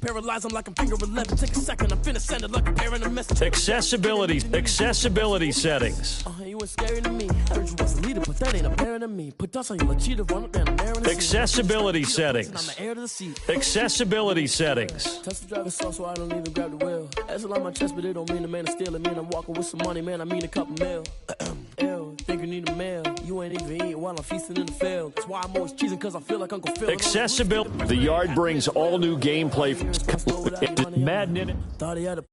paralyzed, I'm like I'm finger 11. Take a second, I'm finna send it like a parent a message. Accessibility settings. You ain't scary to me. I heard you was a leader, but that ain't apparent to me. Put dust on you like cheetah, run up down the air in the Accessibility settings. I'm the heir to the seat. Accessibility settings. Touch the driver's soft so I don't even grab the wheel. That's a lot on my chest, but it don't mean the man is stealing. Mean I'm walking with some money, man. I mean a couple mil. Ew, think you need a meal. You ain't even eating while I'm feasting in the field. That's why I'm always cheesing, cause I feel like Uncle Phil. Accessibility. The yard brings all new gameplay. Madden in it. Thought he had a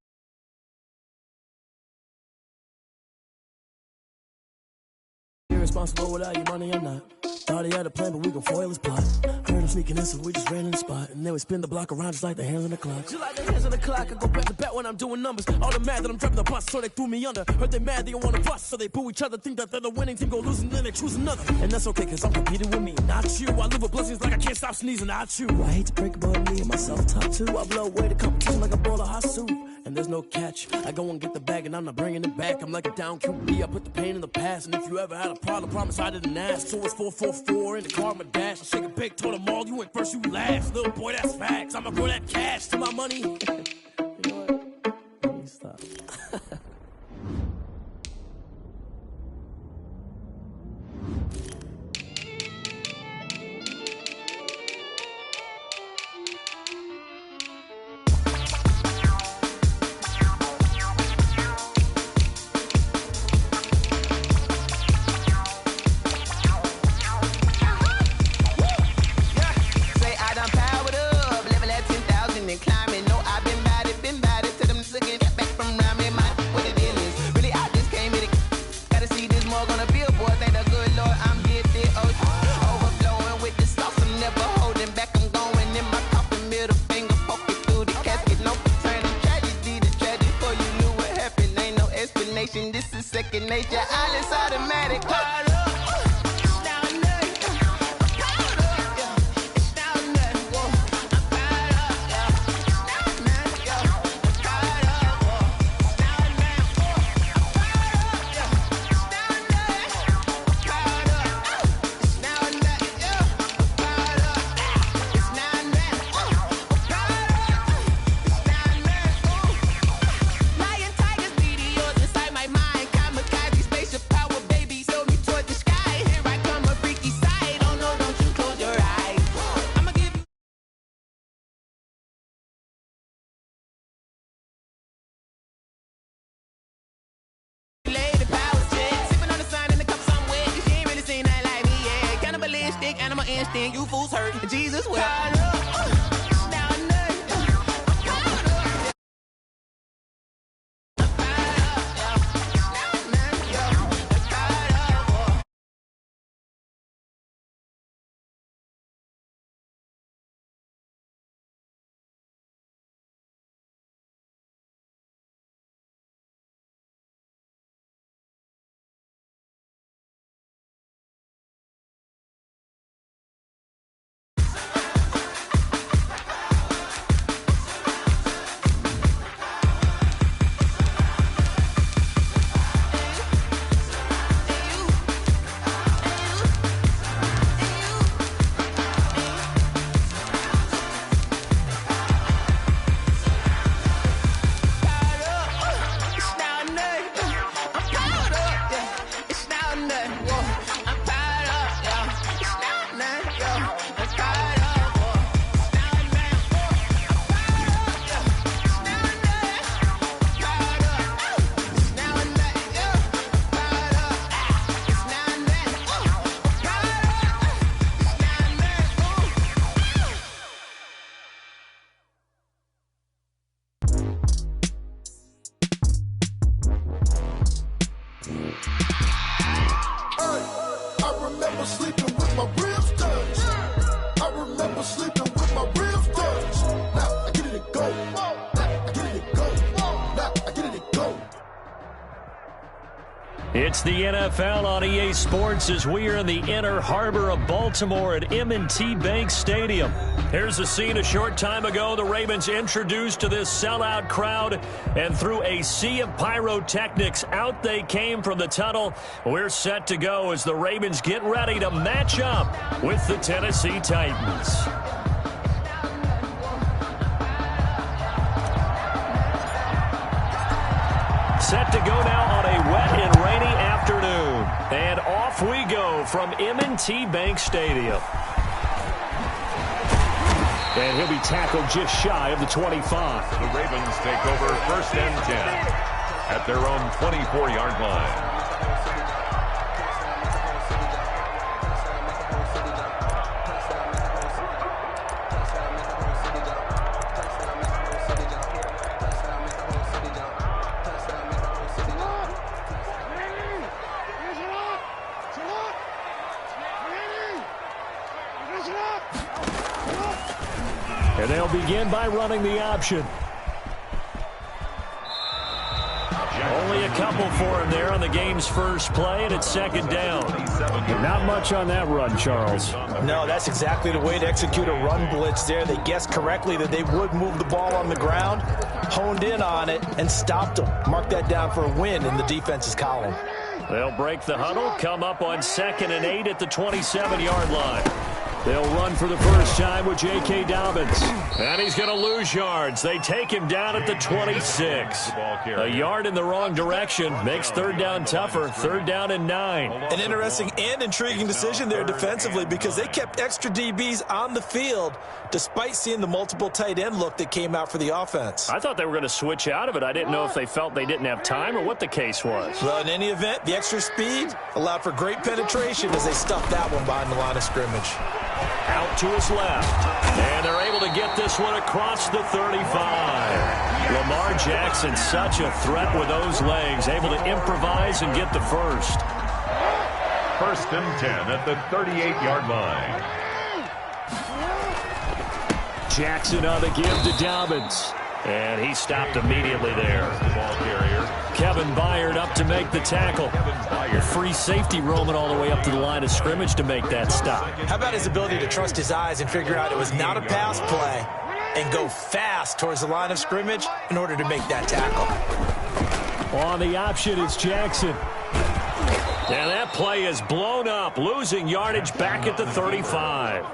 responsible without your money or not. Thought he had a plan, but we gon' foil his plot. Heard him sneaking in, so we just ran in the spot. And then we spin the block around just like the hands on the clock. Just like the hands on the clock, I go back to back when I'm doing numbers. All the mad that I'm driving the bus, so they threw me under. Heard they mad, they don't wanna bust, so they boo each other. Think that they're the winning team, go losing, then they choose another. And that's okay, cause I'm competing with me, not you. I live with blessings like I can't stop sneezing, not you. I hate to break it, but me and myself top two. I blow away the competition like a bowl of hot soup. And there's no catch. I go and get the bag and I'm not bringing it back. I'm like a down QB, I put the pain in the past. And if you ever had a problem, promise I didn't ask. So it's 444 in the car, my dash. I shake a big, told them all, you went first, you last. Little boy, that's facts. I'ma grow that cash to my money. You know what? Let me stop. This is second nature, all is automatic. Animal instinct, you fools hurt. Jesus will. It's the NFL on EA Sports as we are in the inner harbor of Baltimore at M&T Bank Stadium. Here's a scene a short time ago. The Ravens introduced to this sellout crowd, and through a sea of pyrotechnics, out they came from the tunnel. We're set to go as the Ravens get ready to match up with the Tennessee Titans. set to go now on a wet and rainy afternoon. And off we go from M&T Bank Stadium. And he'll be tackled just shy of the 25. The Ravens take over 1st and 10 at their own 24-yard line. And they'll begin by running the option. Only a couple for him there on the game's first play, and it's 2nd down. Not much on that run, Charles. No, that's exactly the way to execute a run blitz there. They guessed correctly that they would move the ball on the ground, honed in on it, and stopped them. Mark that down for a win in the defense's column. They'll break the huddle, come up on 2nd and 8 at the 27-yard line. They'll run for the first time with J.K. Dobbins. And he's going to lose yards. They take him down at the 26. A yard in the wrong direction makes 3rd down tougher. 3rd down and 9. An interesting and intriguing decision there defensively because they kept extra DBs on the field despite seeing the multiple tight end look that came out for the offense. I thought they were going to switch out of it. I didn't know if they felt they didn't have time or what the case was. Well, in any event, the extra speed allowed for great penetration as they stuffed that one behind the line of scrimmage. Out to his left. And they're able to get this one across the 35. Lamar Jackson, such a threat with those legs, able to improvise and get the first. 1st and 10 at the 38-yard line. Jackson on the give to Dobbins. And he stopped immediately there. Ball carrier. Kevin Byard up to make the tackle. A free safety roaming all the way up to the line of scrimmage to make that stop. How about his ability to trust his eyes and figure out it was not a pass play and go fast towards the line of scrimmage in order to make that tackle. On the option is Jackson. And that play is blown up, losing yardage back at the 35.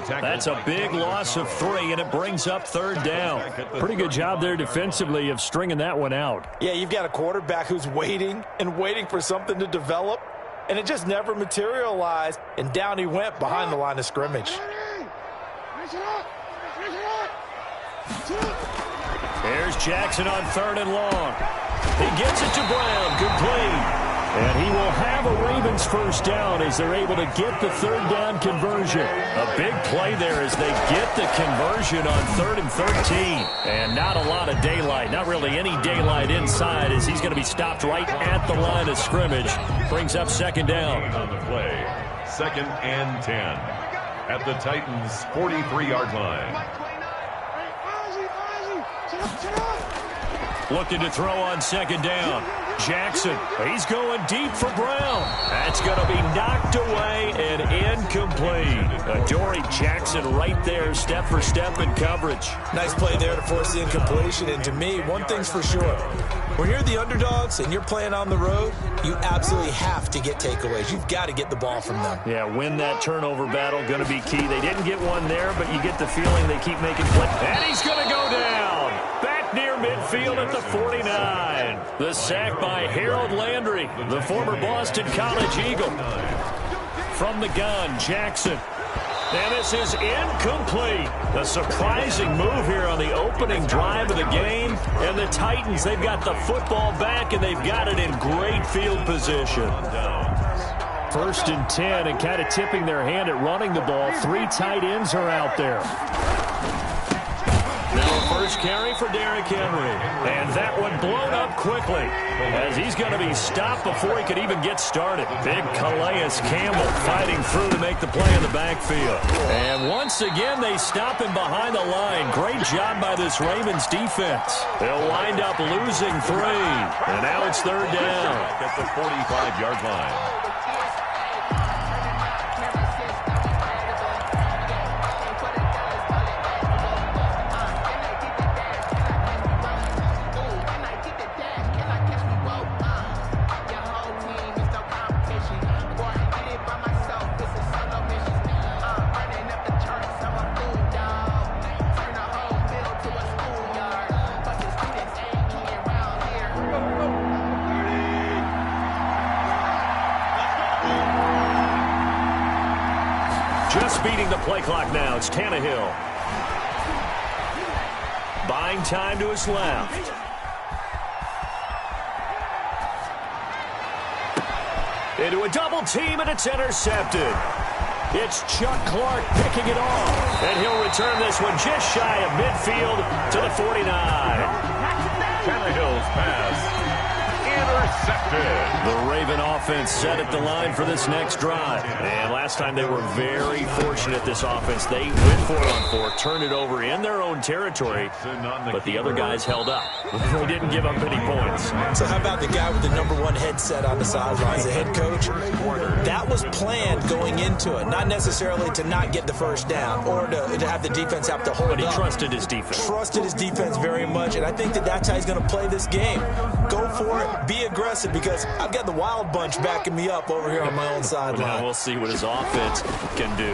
That's a big loss of 3, and it brings up 3rd down. Pretty good job there defensively of stringing that one out. Yeah, you've got a quarterback who's waiting and waiting for something to develop, and it just never materialized, and down he went behind the line of scrimmage. There's Jackson on 3rd and long. He gets it to Brown, complete. And he will have a Ravens first down as they're able to get the 3rd down conversion. A big play there as they get the conversion on 3rd and 13. And not a lot of daylight, not really any daylight inside as he's going to be stopped right at the line of scrimmage. Brings up 2nd down. On the play, 2nd and 10 at the Titans' 43-yard line. Looking to throw on 2nd down. Jackson, he's going deep for Brown. That's going to be knocked away and incomplete. Adoree Jackson right there, step for step in coverage. Nice play there to force the incompletion. And to me, one thing's for sure. When you're the underdogs and you're playing on the road, you absolutely have to get takeaways. You've got to get the ball from them. Yeah, win that turnover battle, going to be key. They didn't get one there, but you get the feeling they keep making plays. And he's going to go down. Back near midfield at the 49. The sack by Harold Landry, the former Boston College Eagle. From the gun, Jackson. And this is incomplete. A surprising move here on the opening drive of the game. And the Titans, they've got the football back, and they've got it in great field position. 1st and 10, and kind of tipping their hand at running the ball. 3 tight ends are out there. Now first carry for Derrick Henry. And that one blown up quickly as he's going to be stopped before he could even get started. Big Calais Campbell fighting through to make the play in the backfield. And once again, they stop him behind the line. Great job by this Ravens defense. They'll wind up losing 3. And now it's 3rd down. At the 45-yard line. Speeding the play clock now. It's Tannehill. Buying time to his left. Into a double team, and it's intercepted. It's Chuck Clark picking it off. And he'll return this one just shy of midfield to the 49. Tannehill's pass intercepted. The Raven offense set at the line for this next drive. And last time they were very fortunate, this offense. They went for it on 4, turned it over in their own territory, but the other guys held up. They didn't give up any points. So how about the guy with the #1 headset on the sidelines, the head coach? That was planned going into it, not necessarily to not get the first down or to have the defense have to hold up. But he trusted his defense. Trusted his defense very much, and I think that's how he's going to play this game. Go for it, be aggressive, because I've got the Wild Bunch backing me up over here on my own sideline. Now we'll see what his offense can do.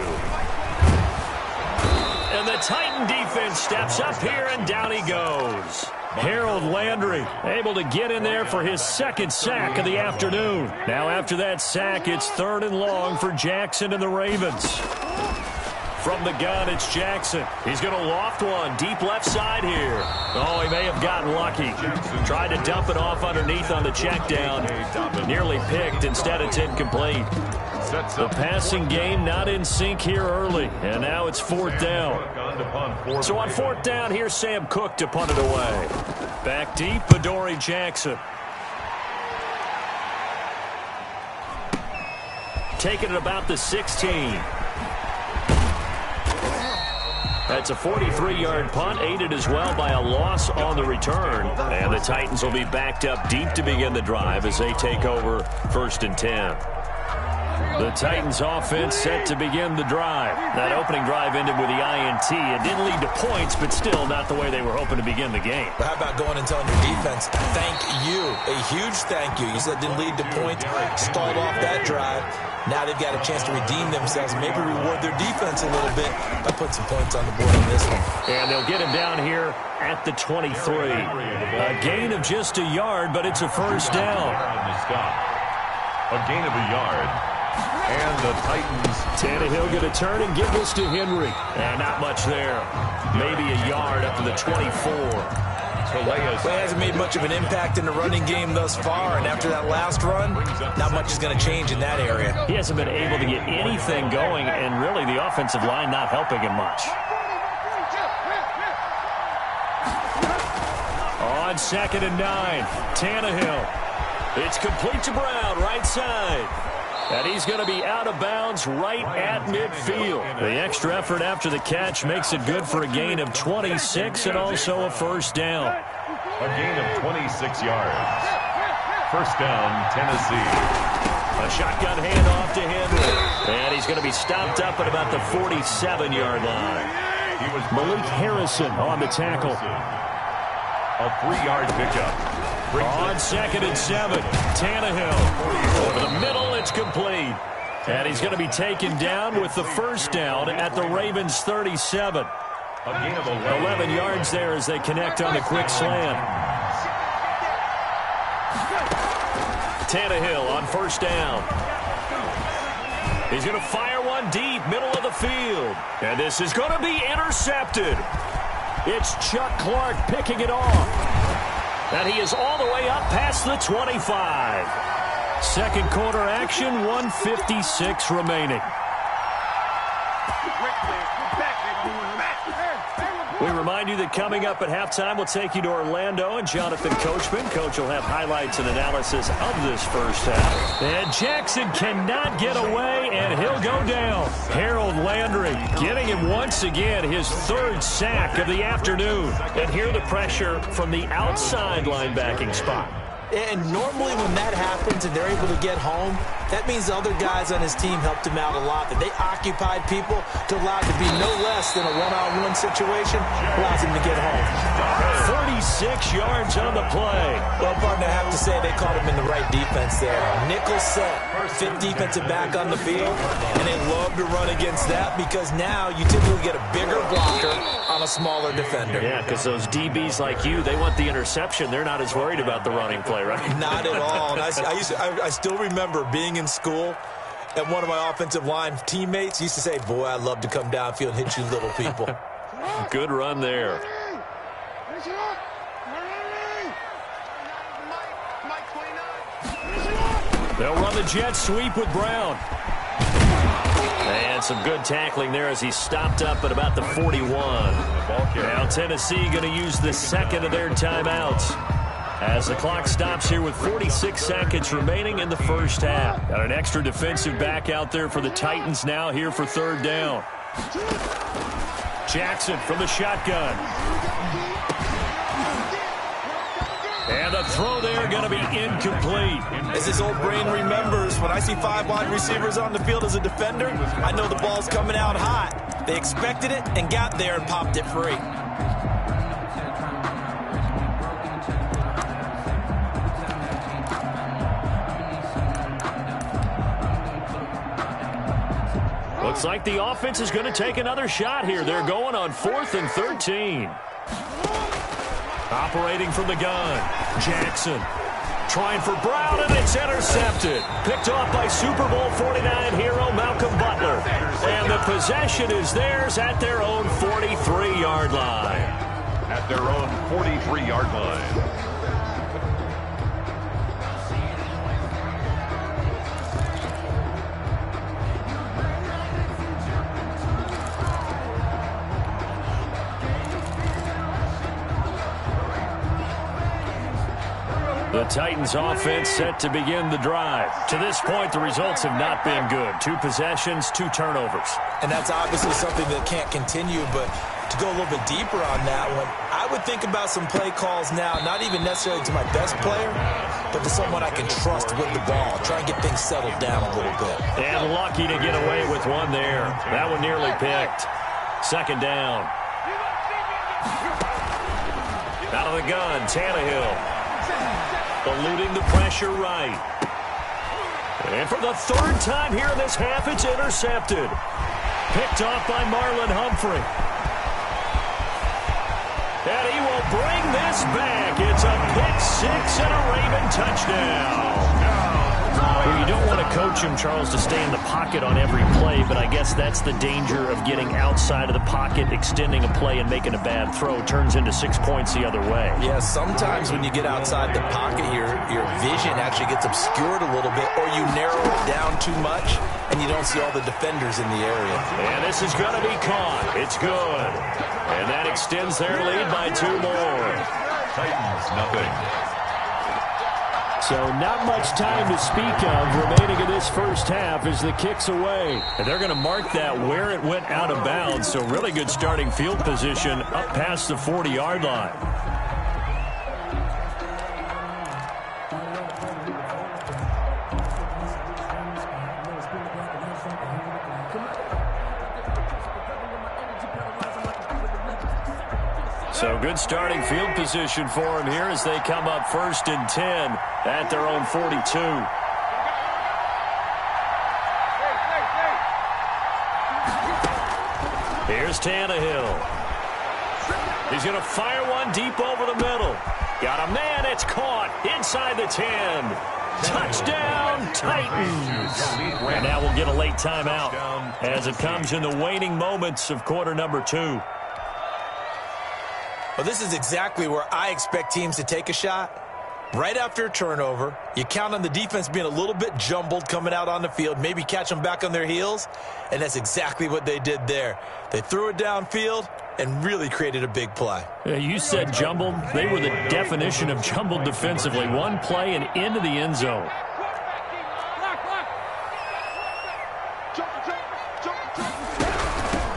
And the Titan defense steps up here, and down he goes. Harold Landry able to get in there for his second sack of the afternoon. Now after that sack, it's 3rd and long for Jackson and the Ravens. From the gun, it's Jackson. He's going to loft one deep left side here. Oh, he may have gotten lucky. Tried to dump it off underneath on the check down. Nearly picked. Instead, it's incomplete. The passing game not in sync here early. And now it's 4th down. So on 4th down, here's Sam Cook to punt it away. Back deep, Adoree Jackson. Taking it about the 16. That's a 43-yard punt, aided as well by a loss on the return. And the Titans will be backed up deep to begin the drive as they take over 1st and 10. The Titans offense set to begin the drive. That opening drive ended with the INT. It didn't lead to points, but still not the way they were hoping to begin the game. But how about going and telling your defense, thank you, a huge thank you. You said it didn't lead to points, stalled off that drive. Now they've got a chance to redeem themselves, maybe reward their defense a little bit by putting some points on the board on this one. And they'll get him down here at the 23. A gain of just a yard, but it's a 1st down. A gain of a yard. And the Titans. Tannehill going to turn and give this to Henry. And not much there. Maybe a yard up to the 24. Well, he hasn't made much of an impact in the running game thus far, and after that last run, not much is going to change in that area. He hasn't been able to get anything going, and really the offensive line not helping him much. On 2nd and 9, Tannehill. It's complete to Brown, right side. And he's going to be out of bounds right at midfield. The extra effort after the catch makes it good for a gain of 26 and also a 1st down. A gain of 26 yards. 1st down, Tennessee. A shotgun handoff to Henry. And he's going to be stopped up at about the 47-yard line. Malik Harrison on the tackle. A 3-yard pickup. On 2nd and 7, Tannehill. Over the middle, it's complete. And he's going to be taken down with the 1st down at the Ravens' 37. A gain of 11 yards there as they connect on the quick slant. Tannehill on 1st down. He's going to fire one deep, middle of the field. And this is going to be intercepted. It's Chuck Clark picking it off. And he is all the way up past the 25. 2nd quarter action, 1:56 remaining. We remind you that coming up at halftime, we'll take you to Orlando and Jonathan Coachman. Coach will have highlights and analysis of this first half. And Jackson cannot get away, and he'll go down. Harold Landry getting him once again his 3rd sack of the afternoon. And here the pressure from the outside linebacking spot. And normally when that happens and they're able to get home, that means the other guys on his team helped him out a lot. That they occupied people to allow it to be no less than a one-on-one situation, allows him to get home. 36 yards on the play. Well, partner, I have to say they caught him in the right defense there. Nickel set, 5th defensive back on the field, and they love to run against that because now you typically get a bigger blocker on a smaller defender. Yeah, because those DBs like you, they want the interception. They're not as worried about the running play, right? Not at all. And I still remember being in school And one of my offensive line teammates used to say, boy, I'd love to come downfield and hit you little people. Good run there. They'll run the jet sweep with Brown. And some good tackling there as he stopped up at about the 41. Now Tennessee going to use the second of their timeouts as the clock stops here with 46 seconds remaining in the first half. Got an extra defensive back out there for the Titans now here for third down. Jackson from the shotgun. And the throw there going to be incomplete. As his old brain remembers, when I see 5 wide receivers on the field as a defender, I know the ball's coming out hot. They expected it and got there and popped it free. Looks like the offense is going to take another shot here. They're going on 4th and 13. Operating from the gun, Jackson trying for Brown, and it's intercepted. Picked off by Super Bowl 49 hero Malcolm Butler. And the possession is theirs at their own 43-yard line. At their own 43-yard line. The Titans offense set to begin the drive. To this point, the results have not been good. 2 possessions, 2 turnovers. And that's obviously something that can't continue, but to go a little bit deeper on that one, I would think about some play calls now, not even necessarily to my best player, but to someone I can trust with the ball. Try and get things settled down a little bit. And lucky to get away with one there. That one nearly picked. Second down. Out of the gun, Tannehill. Eluding the pressure right. And for the 3rd time here in this half, it's intercepted. Picked off by Marlon Humphrey. And he will bring this back. It's a pick-6 and a Raven touchdown. Well, you don't want to coach him, Charles, to stay in the pocket on every play, but I guess that's the danger of getting outside of the pocket, extending a play, and making a bad throw. Turns into 6 points the other way. Yeah, sometimes when you get outside the pocket, your vision actually gets obscured a little bit, or you narrow it down too much, and you don't see all the defenders in the area. And this is going to be caught. It's good. And that extends their lead by 2 more. Titans, nothing. So not much time to speak of remaining in this first half as the kick's away. And they're going to mark that where it went out of bounds. So really good starting field position up past the 40-yard line. So good starting field position for him here as they come up 1st and 10 at their own 42. Here's Tannehill. He's going to fire one deep over the middle. Got a man. It's caught inside the 10. Touchdown, Titans. And now we'll get a late timeout as it comes in the waning moments of quarter number 2. Well, this is exactly where I expect teams to take a shot. Right after a turnover, you count on the defense being a little bit jumbled coming out on the field, maybe catch them back on their heels, and that's exactly what they did there. They threw it downfield and really created a big play. You said jumbled. They were the definition of jumbled defensively. One play and into the end zone.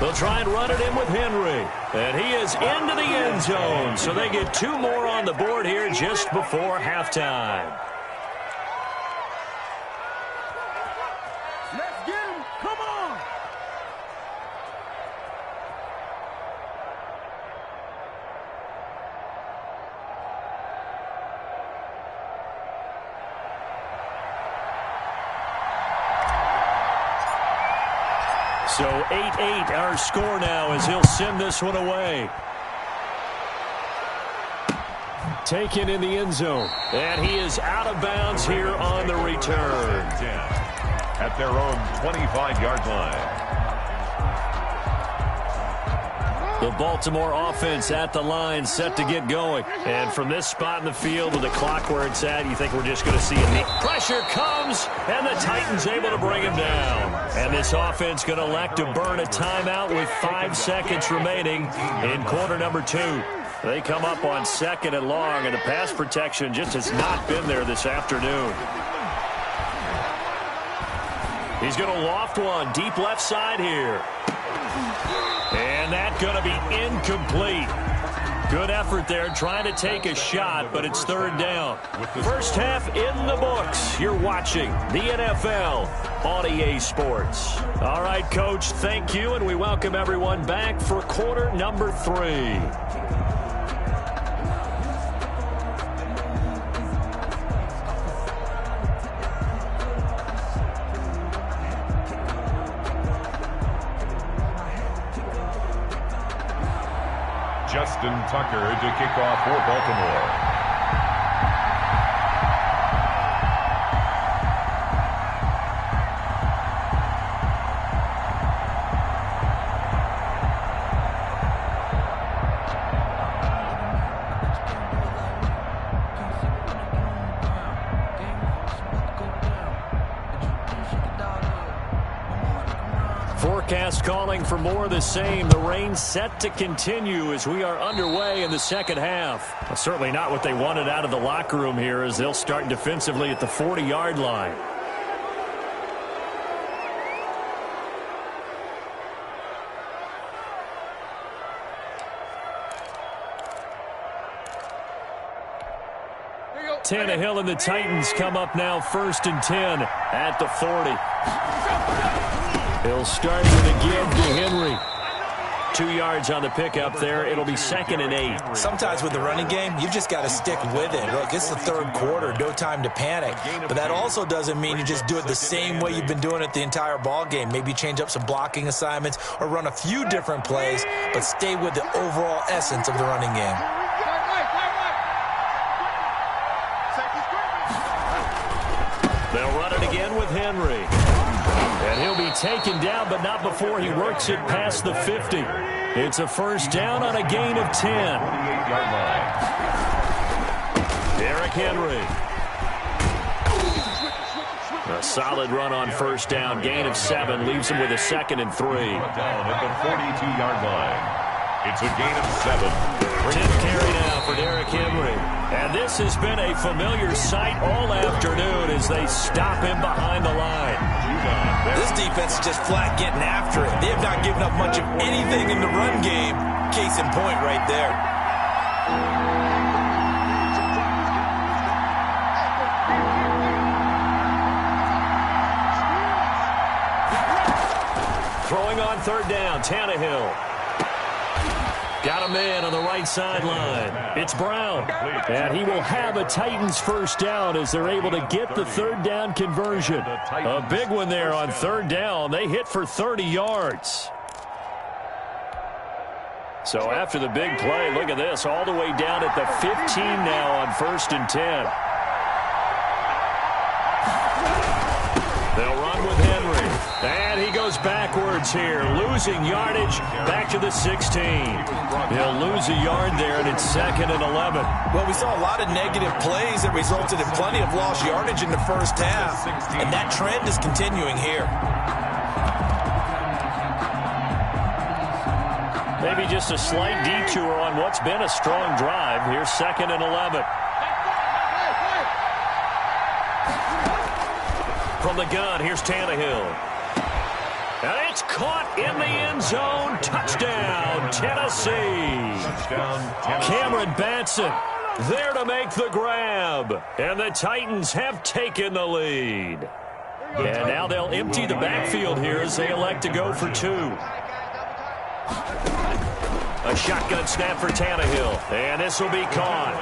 They'll try and run it in with Henry. And he is into the end zone. So they get 2 more on the board here just before halftime. Let's get him. Come on. So 8-8 our score now as he'll send this one away. Taken in the end zone. And he is out of bounds here on the return. at their own 25-yard line. The Baltimore offense at the line, set to get going. And from this spot in the field with the clock where it's at, you think we're just going to see a pressure comes, and the Titans able to bring him down. And this offense going to elect to burn a timeout with 5 seconds remaining in quarter number 2. They come up on 2nd and long, and the pass protection just has not been there this afternoon. He's going to loft one deep left side here. And that's going to be incomplete. Good effort there trying to take a shot, but it's 3rd down. First half in the books. You're watching the NFL on EA Sports. All right, Coach, thank you, and we welcome everyone back for quarter number 3. Justin Tucker to kick off for Baltimore. Forecast calling for more of the same. The rain set to continue as we are underway in the second half. Well, certainly not what they wanted out of the locker room here as they'll start defensively at the 40-yard line. Tannehill and the Titans come up now 1st and 10 at the 40. He'll start with a give to Henry. 2 yards on the pickup there. It'll be 2nd and 8. Sometimes with the running game, you've just got to stick with it. Look, it's the 3rd quarter. No time to panic. But that also doesn't mean you just do it the same way you've been doing it the entire ball game. Maybe change up some blocking assignments or run a few different plays, but stay with the overall essence of the running game. They'll run it again with Henry. And he'll be taken down, but not before he works it past the 50. It's a 1st down on a gain of 10. Derrick Henry. A solid run on 1st down. Gain of 7 leaves him with a 2nd and 3. Down at the 42-yard line. It's a gain of 7. 10th carry now for Derrick Henry. And this has been a familiar sight all afternoon as they stop him behind the line. This defense is just flat getting after it. They have not given up much of anything in the run game. Case in point right there. Throwing on 3rd down, Tannehill. Got a man on the right sideline. It's Brown. And he will have a Titans 1st down as they're able to get the 3rd down conversion. A big one there on 3rd down. They hit for 30 yards. So after the big play, look at this. All the way down at the 15 now on 1st and 10. They'll run with Henry. And he goes backwards here, losing yardage back to the 16. He'll lose a yard there, and it's 2nd and 11. Well, we saw a lot of negative plays that resulted in plenty of lost yardage in the first half, and that trend is continuing here. Maybe just a slight detour on what's been a strong drive. Here's 2nd and 11. From the gun, here's Tannehill. And it's caught in the end zone. Touchdown, Tennessee. Cameron Batson there to make the grab. And the Titans have taken the lead. And now they'll empty the backfield here as they elect to go for 2. A shotgun snap for Tannehill. And this will be caught.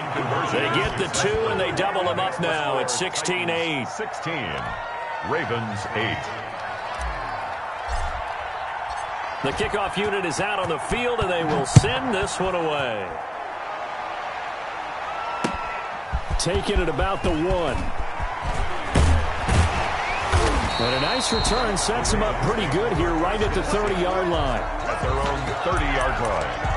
They get the 2, and they double them up now at 16-8. 16. Ravens 8. The kickoff unit is out on the field, and they will send this one away. Taken at about the 1. And a nice return sets them up pretty good here right at the 30-yard line. At their own 30-yard line.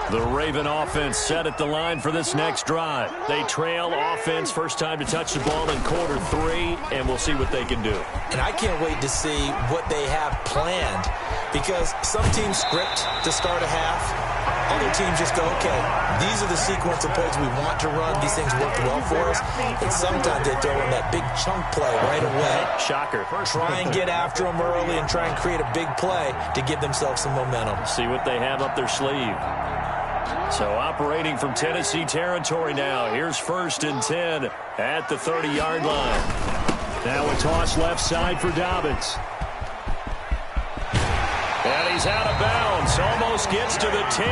The Raven offense set at the line for this next drive. They trail offense, first time to touch the ball in quarter 3, and we'll see what they can do. And I can't wait to see what they have planned, because some teams script to start a half. Other teams just go, okay, these are the sequence of plays we want to run. These things worked well for us. And sometimes they throw in that big chunk play right away. Shocker. Try and get after them early and try and create a big play to give themselves some momentum. See what they have up their sleeve. So operating from Tennessee territory now. Here's 1st and 10 at the 30-yard line. Now a toss left side for Dobbins. And he's out of bounds. Almost gets to the 10.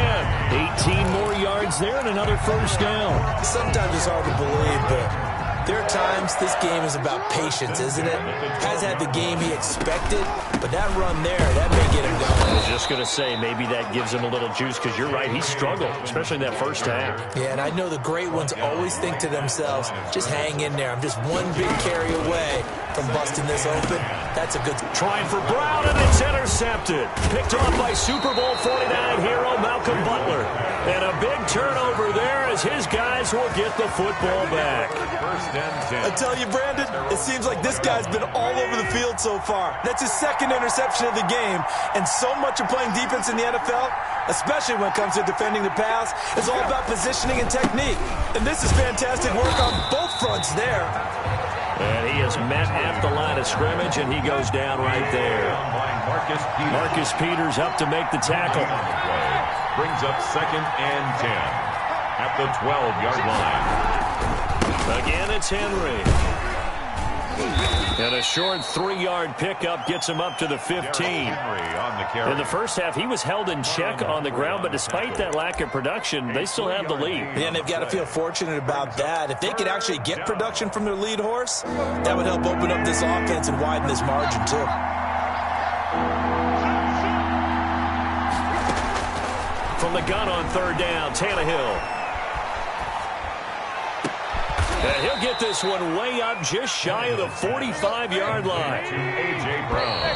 18 more yards there and another first down. Sometimes it's hard to believe, but there are times this game is about patience, isn't it? Has had the game he expected, but that run there, that may get him going. I was just going to say, maybe that gives him a little juice, because you're right, he struggled, especially in that first half. Yeah, and I know the great ones always think to themselves, just hang in there. I'm just one big carry away from busting this open. That's a good... Trying for Brown, and it's intercepted. Picked off by Super Bowl 49 hero Malcolm Butler. And a big turnover there as his guys will get the football back. I tell you, Brandon, it seems like this guy's been all over the field so far. That's his 2nd interception of the game. And so much of playing defense in the NFL, especially when it comes to defending the pass, is all about positioning and technique. And this is fantastic work on both fronts there. And he is met at the line of scrimmage, and he goes down right there. Marcus Peters up to make the tackle. Brings up 2nd and 10 at the 12-yard line. Again, it's Henry. And a short 3-yard pickup gets him up to the 15. In the first half, he was held in check on the ground, but despite that lack of production, they still have the lead. Yeah, and they've got to feel fortunate about that. If they could actually get production from their lead horse, that would help open up this offense and widen this margin, too. From the gun on 3rd down, Tannehill. And he'll get this one way up just shy of the 45-yard line. A.J. Brown.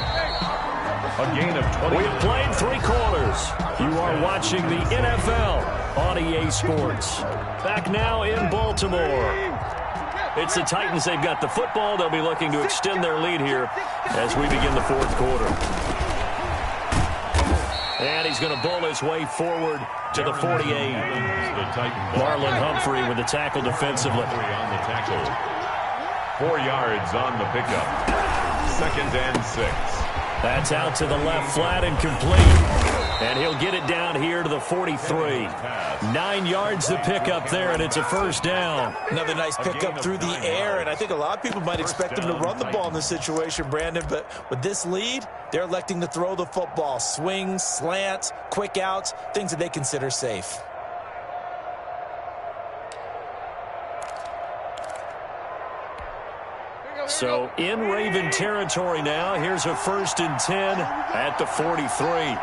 A gain of 20. We have played 3 quarters. You are watching the NFL on EA Sports. Back now in Baltimore. It's the Titans. They've got the football. They'll be looking to extend their lead here as we begin the 4th quarter. And he's going to bowl his way forward to the 48. Marlon Humphrey with the tackle defensively. On the tackle. 4 yards on the pickup. 2nd and 6. That's out to the left flat and complete. And he'll get it down here to the 43. 9 yards to pick up there, and it's a first down. Another nice pickup through the air, and I think a lot of people might expect him to run the ball in this situation, Brandon, but with this lead, they're electing to throw the football. Swings, slants, quick outs, things that they consider safe. So in Raven territory now, here's a 1st and 10 at the 43.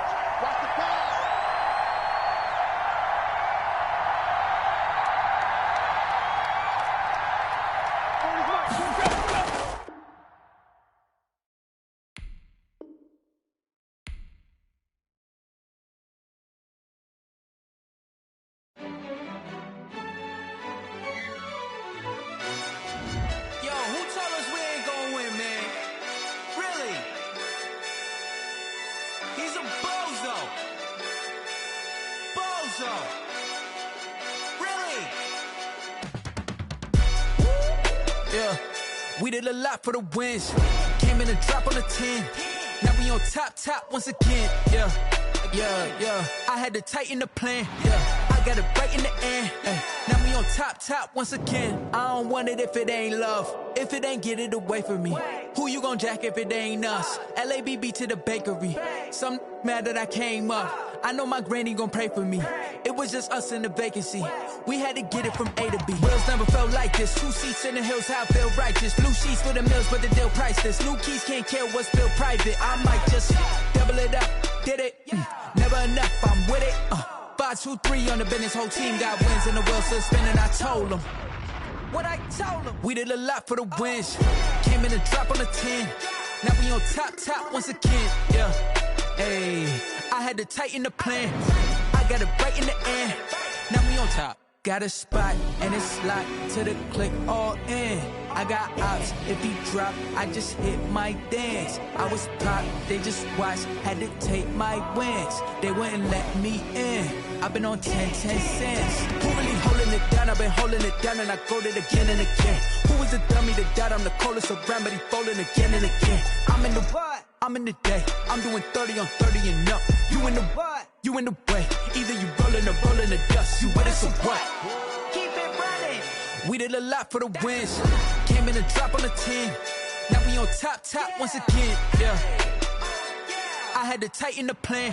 We did a lot for the wins. Came in and drop on the 10. Now we on top once again. Yeah. I had to tighten the plan. Yeah. I got it right in the end. Now we on top once again. I don't want it if it ain't love. If it ain't, get it away from me. Who you gon' jack if it ain't us? LABB to the bakery. Some mad that I came up. I know my granny gon' pray for me. It was just us in the vacancy. We had to get it from A to B. Wheels never felt like this. 2 seats in the hills, how I feel righteous. Blue sheets for the mills, but the deal priceless. New keys can't care what's still private. I might just double it up. Did it? Never enough, I'm with it. 5, 2, 3 on the business. Whole team got wins and the wheels still spinning. I told them. what I told them. We did a lot for the wins. Came in and drop on the 10. Now we on top once again. Yeah. Hey, I had to tighten the plan. I got it right in the end. Now we on top. Got a spot and it's locked to the click all in. I got ops, if he drop, I just hit my dance. I was top, they just watched, had to take my wins. They wouldn't let me in. I've been on 10 cents. Who really holding it down? I've been holding it down and I go it again and again. Who was the dummy that doubt I'm the coldest around, but he folding again and again. I'm in the what? I'm in the day. I'm doing 30 on 30 and up. You in the what? You in the way. Either you rolling or rolling the dust. You with us or what? Keep it running. We did a lot for the wins. Came in and drop on the 10. Now we on top once again. Yeah. I had to tighten the plan.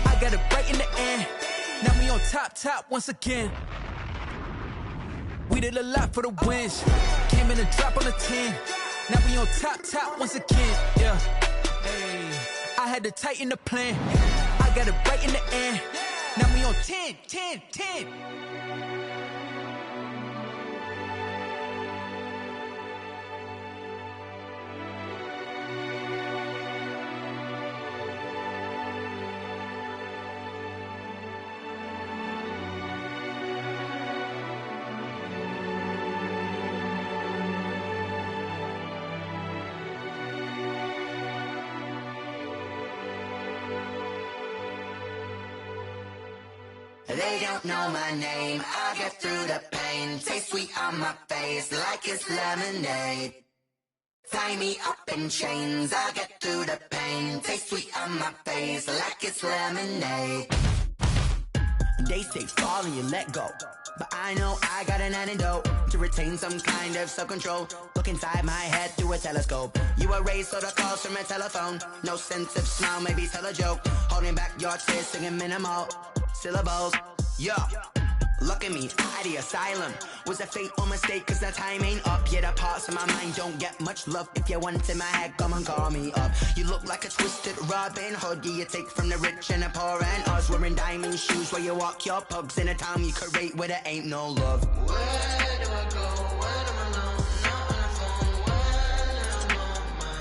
I got it right in the end. Now we on top once again. We did a lot for the wins. Came in and drop on the 10. Now we on top once again. Yeah. Hey, I had to tighten the plan. I got it right in the end. Now we on 10. They don't know my name, I get through the pain. Taste sweet on my face like it's lemonade. Tie me up in chains, I get through the pain. Taste sweet on my face like it's lemonade. They say fall and you let go, but I know I got an antidote to retain some kind of self-control. Look inside my head through a telescope. You erase all the calls from a telephone. No sense of smile, maybe tell a joke. Holding back your tears, singing minimal syllables. Yeah, look at me, out of the asylum. Was a fate or mistake, cause the time ain't up. Yeah, the parts of my mind don't get much love. If you want in my head, come and call me up. You look like a twisted Robin Hood. Yeah, you take from the rich and the poor and us. Wearing diamond shoes where you walk your pugs. In a town you create where there ain't no love. Where do I go? When I'm alone? Not on the phone. When I'm on my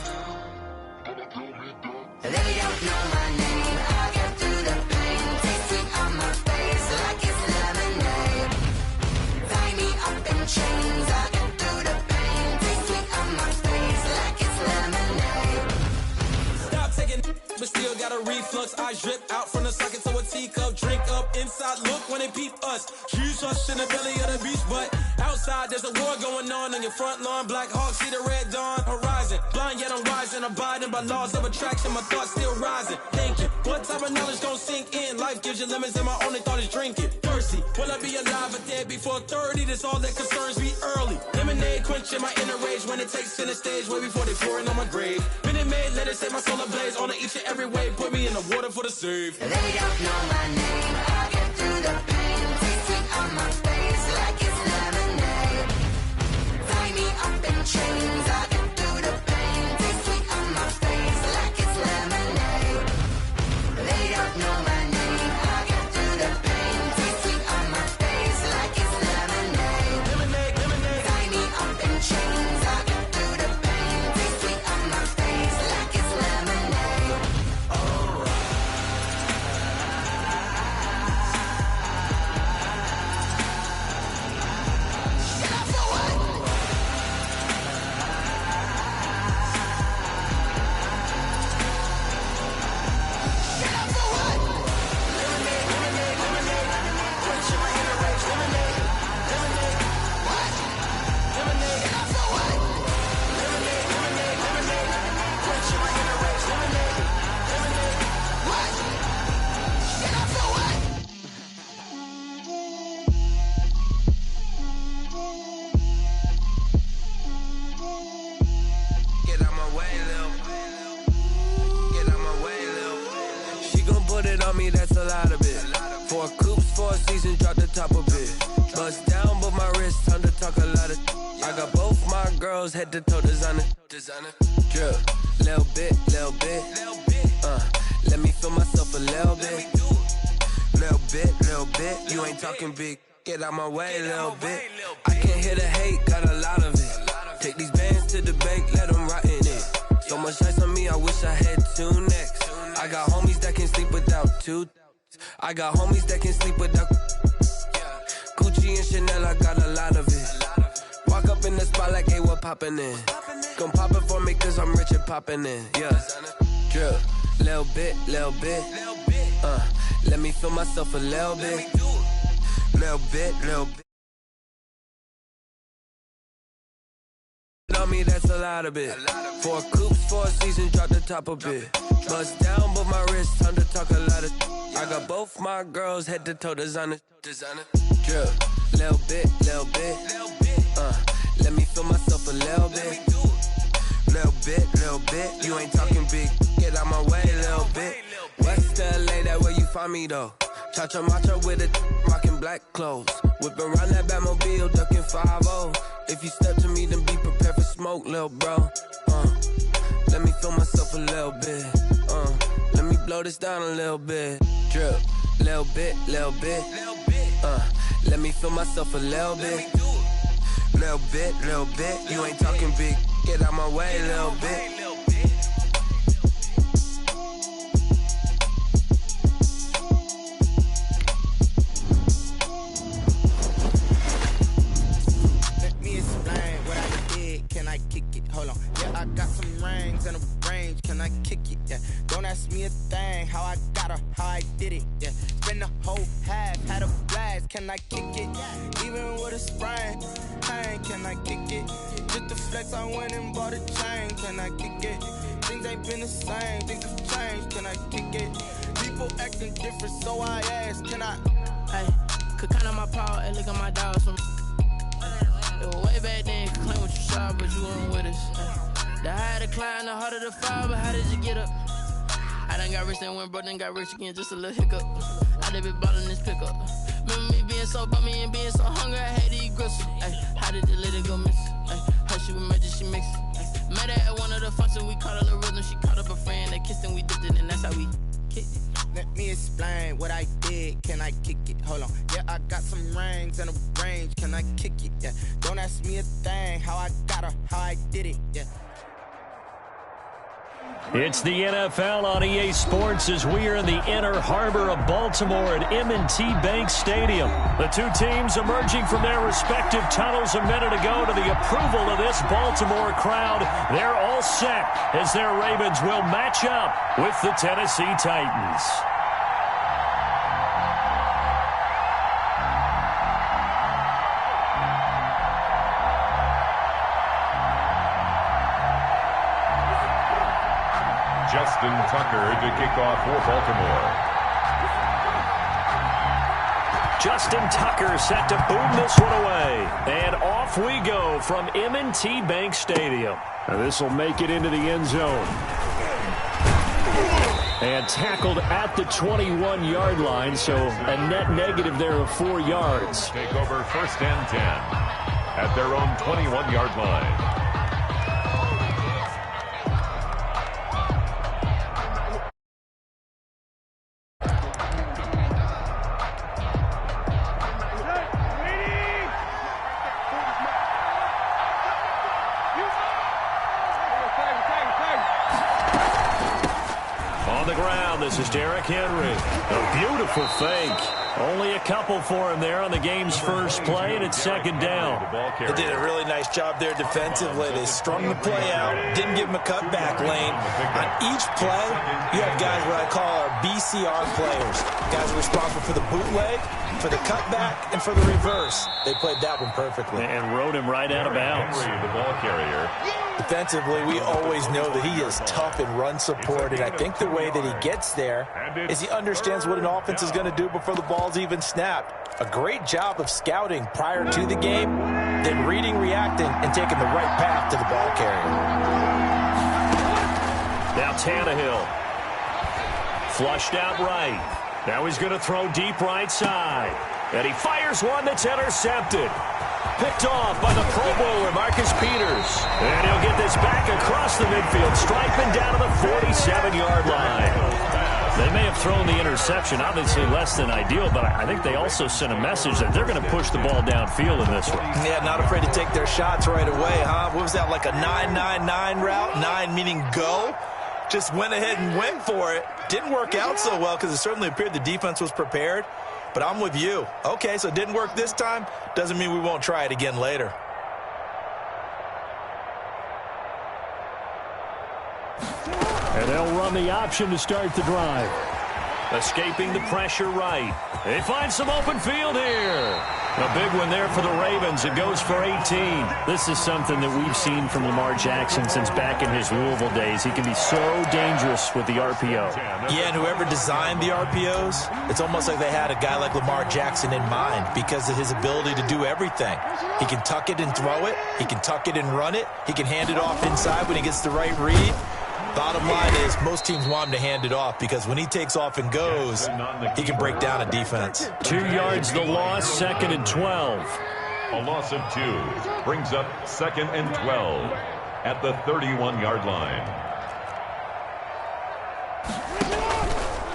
own. They don't know my name. I get through the pain. Taste sweet on my face like it's lemonade. Tie me up in chains. I get through the pain. Taste sweet on my face like it's lemonade. Stop taking, but still got a reflux. I drip out from the socket to a teacup. Drink up inside, look when they peep us. Shoes us in the belly of the beach, but outside there's a war going on your front lawn. Black Hawk, see the red dawn horizon. Blind yet I'm rising, abiding by laws of attraction. My thoughts still rising. Thinking, what type of knowledge gon' sink in? Life gives you lemons and my only thought is drinking. Thirsty, will I be alive or dead before 30? That's all that concerns me early. Lemonade quenching my inner rage when it takes center stage way before they pour it on my grave. Minute Maid, let it set my soul ablaze on each and every way. Put me in the water for the save. They don't know my name. I get through the pain. Taste sweet on my face like it's lemonade. Tie me up in chains. I get through the pain. Taste sweet on my face like it's lemonade. They don't know my name. I get through the pain. Taste sweet on my face like it's lemonade. Tie me up in chains. I get through the pain. Taste sweet on my face like it's lemonade. Oh. That's a lot of it. 4 coops, 4 seasons, drop the top of it. Bust down, but my wrist, time to talk a lot of. I got both my girls head to toe designer. Drip, little bit. Let me feel myself a little bit. Little bit, you ain't talking big. get out my way a little bit. I can't hear the hate, got a lot of it. Take these bands to the bank, let them rot in it. So much ice on me, I wish I had 2 necks. I got homies that can sleep without 2. I got homies that can sleep without Gucci and Chanel, I got a lot of it. Walk up in the spot like, hey, what poppin' in? Gon' pop it for me cause I'm rich and poppin' in, yeah. Drip, little bit, let me feel myself a little bit. Little bit. On me, that's a lot of it. 4 coops, 4 seasons, drop the top a bit. Bust down, but my wrist, time to talk a lot of. I got both my girls head to toe designer. Drip, little bit. Let me feel myself a little bit. Little bit. You ain't talking big, get out my way a little bit. West LA, that where you find me though. Cha-cha matcha with a rockin' black clothes. Whippin' around that Batmobile, duckin' 5-0. If you step to me, then be prepared for smoke, lil' bro. Let me feel myself a little bit. Let me blow this down a little bit. Drip, little bit. Let me feel myself a little bit. Little bit. You ain't talking big, get out my way a little bit. I got some rings and a range, can I kick it? Yeah. Don't ask me a thing, how I got her, how I did it. Yeah. Spend the whole half, had a blast, can I kick it? Even with a sprain, pain, can I kick it? Just the flex, I went and bought a chain, can I kick it? Things ain't been the same, things have changed, can I kick it? People acting different, so I asked, can I? Hey, could count on my power and look at my dogs from. It was way back then, could claim what you saw, but you weren't with us. The higher the climb, the harder the fall, but how did you get up? I done got rich and went broke, then got rich again, just a little hiccup. I done been ballin' this pickup. Remember me being so bummy and being so hungry, I had to eat gristle. Ay, how did the lady go miss? Ay, how she was magic, she mixed. Met her at one of the functions, we caught a little rhythm, she caught up a friend, they kissed and we dipped it, and that's how we kicked it. Let me explain what I did, can I kick it? Hold on, yeah, I got some rings and a range, can I kick it? Yeah, don't ask me a thing, how I got her, how I did it, yeah. It's the NFL on EA Sports as we are in the inner harbor of Baltimore at M&T Bank Stadium. The two teams emerging from their respective tunnels a minute ago to the approval of this Baltimore crowd. They're all set as their Ravens will match up with the Tennessee Titans. Justin Tucker to kick off for Baltimore. Justin Tucker set to boom this one away. And off we go from M&T Bank Stadium. Now this will make it into the end zone. And tackled at the 21-yard line, so a net negative there of 4 yards. Take over 1st and 10 at their own 21-yard line. This is Derrick Henry. A beautiful fake. Only a couple for him there on the game's first play, and it's 2nd down. They did a really nice job there defensively. They strung the play out, didn't give him a cutback lane. On each play, you have guys what I call our BCR players. Guys are responsible for the bootleg, for the cutback, and for the reverse. They played that one perfectly. And rode him right out of bounds. The ball carrier. Defensively, we always know that he is tough in run support, and I think the way that he gets there is he understands what an offense is going to do before the ball's even snapped. A great job of scouting prior to the game, then reading, reacting, and taking the right path to the ball carrier. Now Tannehill. Flushed out right. Now he's going to throw deep right side. And he fires one that's intercepted. Picked off by the Pro Bowler, Marcus Peters. And he'll get this back across the midfield, striping down to the 47-yard line. They may have thrown the interception, obviously less than ideal, but I think they also sent a message that they're going to push the ball downfield in this one. Yeah, not afraid to take their shots right away, huh? What was that, like a 9-9-9 route? 9 meaning go? Just went ahead and went for it. Didn't work out so well because it certainly appeared the defense was prepared. But I'm with you. Okay, so it didn't work this time. Doesn't mean we won't try it again later. And they'll run the option to start the drive. Escaping the pressure right. They find some open field here. A big one there for the Ravens. It goes for 18. This is something that we've seen from Lamar Jackson since back in his Louisville days. He can be so dangerous with the RPO. Yeah, and whoever designed the RPOs, it's almost like they had a guy like Lamar Jackson in mind because of his ability to do everything. He can tuck it and throw it. He can tuck it and run it. He can hand it off inside when he gets the right read. Bottom line is most teams want him to hand it off because when he takes off and goes, he can break down a defense. 2 yards the loss, 2nd and 12. A loss of 2 brings up 2nd and 12 at the 31-yard line.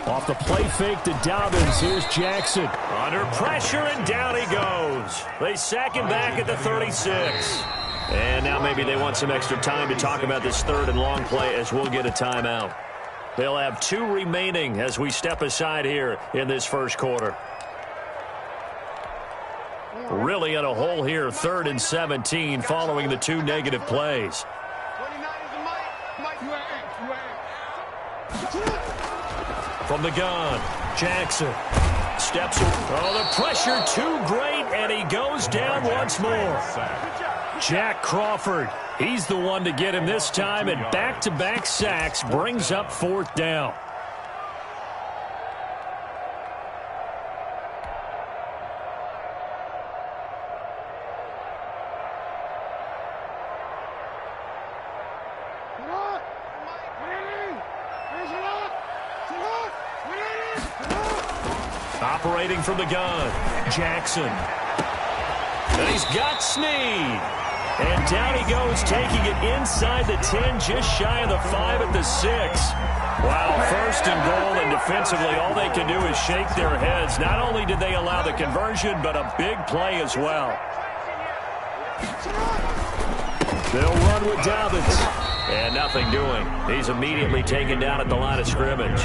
Off the play fake to Dobbins. Here's Jackson. Under pressure, and down he goes. They sack him back at the 36. And now maybe they want some extra time to talk about this 3rd and long play as we'll get a timeout. They'll have 2 remaining as we step aside here in this first quarter. Really in a hole here, 3rd and 17 following the 2 negative plays. From the gun, Jackson steps. Oh, the pressure too great, and he goes down once more. Jack Crawford, he's the one to get him this time, and back-to-back sacks brings up 4th down. Operating from the gun, Jackson. And he's got Snead. And down he goes, taking it inside the 10, just shy of the 5 at the 6. Wow, 1st and goal, and defensively all they can do is shake their heads. Not only did they allow the conversion, but a big play as well. They'll run with Dobbins. And nothing doing. He's immediately taken down at the line of scrimmage.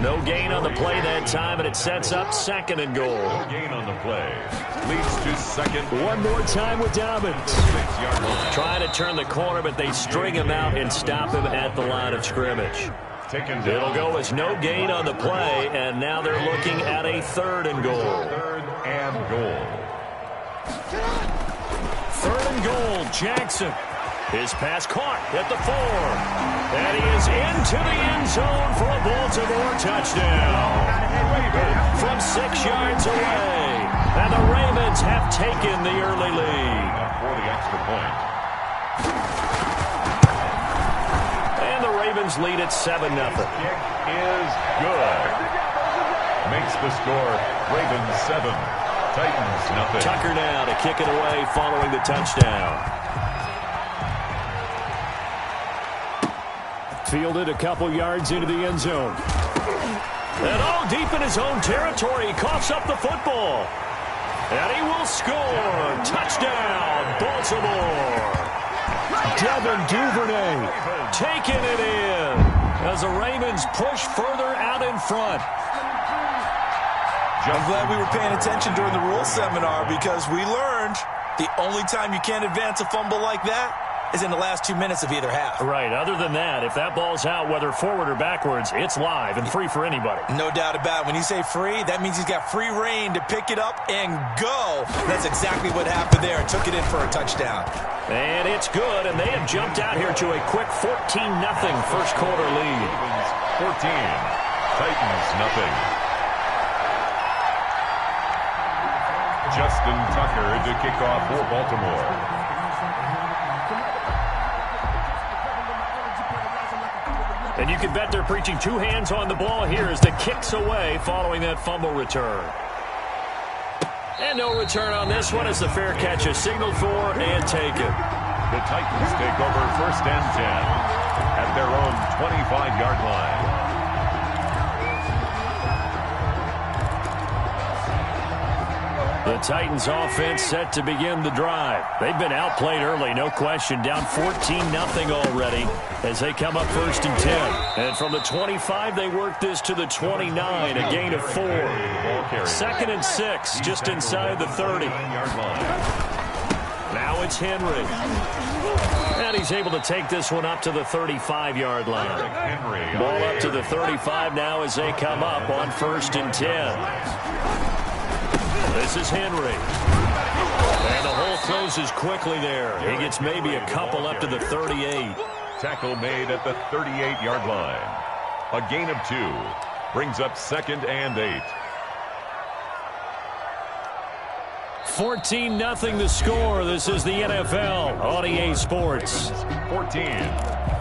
No gain on the play that time, and it sets up 2nd and goal. No gain on the play. Leads to 2nd. One more time with Dobbins. Trying to turn the corner, but they string him out and stop him at the line of scrimmage. It'll go as no gain on the play, and now they're looking at a 3rd and goal. 3rd and goal. 3rd and goal, Jackson. His pass caught at the 4. And he is into the end zone for a Baltimore touchdown. From 6 yards away. And the Ravens have taken the early lead. For the extra point. And the Ravens lead at 7-0. Kick is good. Makes the score Ravens 7, Titans nothing. Tucker now to kick it away following the touchdown. Fielded a couple yards into the end zone. And all deep in his own territory, he coughs up the football. And he will score. Touchdown, Baltimore. Devin Duvernay taking it in as the Ravens push further out in front. I'm glad we were paying attention during the rules seminar because we learned the only time you can't advance a fumble like that is in the last 2 minutes of either half. Right. Other than that, if that ball's out, whether forward or backwards, it's live and free for anybody. No doubt about it. When you say free, that means he's got free reign to pick it up and go. That's exactly what happened there. Took it in for a touchdown. And it's good, and they have jumped out here to a quick 14-0 first quarter lead. 14, Titans nothing. Justin Tucker to kick off for Baltimore. And you can bet they're preaching 2 hands on the ball here as the kick's away following that fumble return. And no return on this one as the fair catch is signaled for and taken. The Titans take over 1st and 10 at their own 25-yard line. The Titans offense set to begin the drive. They've been outplayed early, no question. Down 14-0 already as they come up 1st and 10. And from the 25, they work this to the 29, a gain of 4. 2nd and 6, just inside the 30. Now it's Henry. And he's able to take this one up to the 35-yard line. Ball up to the 35 now as they come up on 1st and 10. This is Henry. And the hole closes quickly there. He gets maybe a couple up to the 38. Tackle made at the 38-yard line. A gain of 2. Brings up 2nd and 8. 14-0 the score. This is the NFL on EA Sports. 14.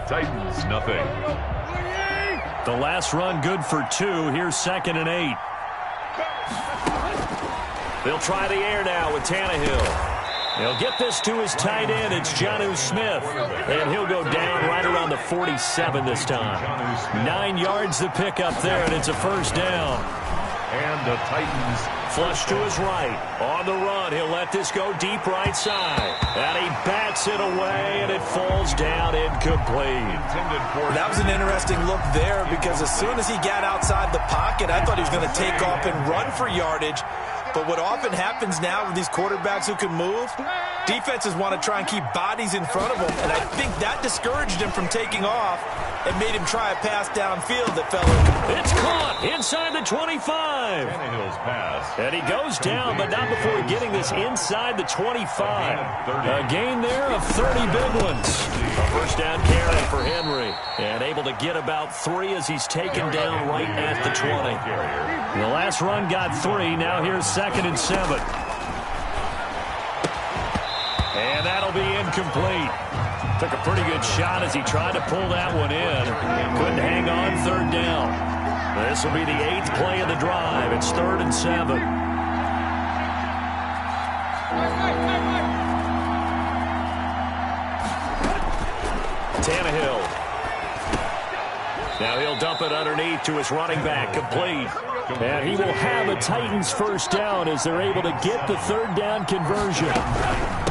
Titans nothing. The last run good for 2. Here's 2nd and 8. They'll try the air now with Tannehill. He'll get this to his tight end. It's Jonnu Smith. And he'll go down right around the 47 this time. 9 yards to pick up there, and it's a 1st down. And the Titans flush to his right. On the run, he'll let this go deep right side. And he bats it away, and it falls down incomplete. That was an interesting look there because as soon as he got outside the pocket, I thought he was going to take off and run for yardage. But what often happens now with these quarterbacks who can move, defenses want to try and keep bodies in front of them. And I think that discouraged him from taking off and made him try a pass downfield that fell in. It's caught inside the 25. Tannehill's pass. And he goes down, but not before getting this inside the 25. A gain there of 30 big ones. A 1st down carry for Henry. And able to get about 3 as he's taken down right at the 20. The last run got 3. Now here's 2nd and 7. And that'll be incomplete. Took a pretty good shot as he tried to pull that one in. Couldn't hang on 3rd down. This will be the 8th play of the drive. It's 3rd and 7. Tannehill. Now he'll dump it underneath to his running back, complete. And he will have a Titans 1st down as they're able to get the 3rd down conversion.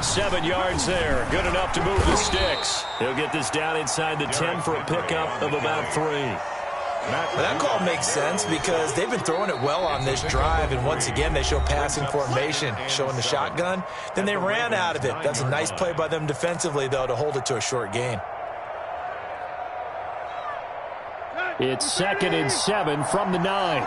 7 yards there, good enough to move the sticks. He'll get this down inside the 10 for a pickup of about 3. Well, that call makes sense because they've been throwing it well on this drive, and once again they show passing formation, showing the shotgun. Then they ran out of it. That's a nice play by them defensively, though, to hold it to a short gain. It's 2nd and 7 from the 9.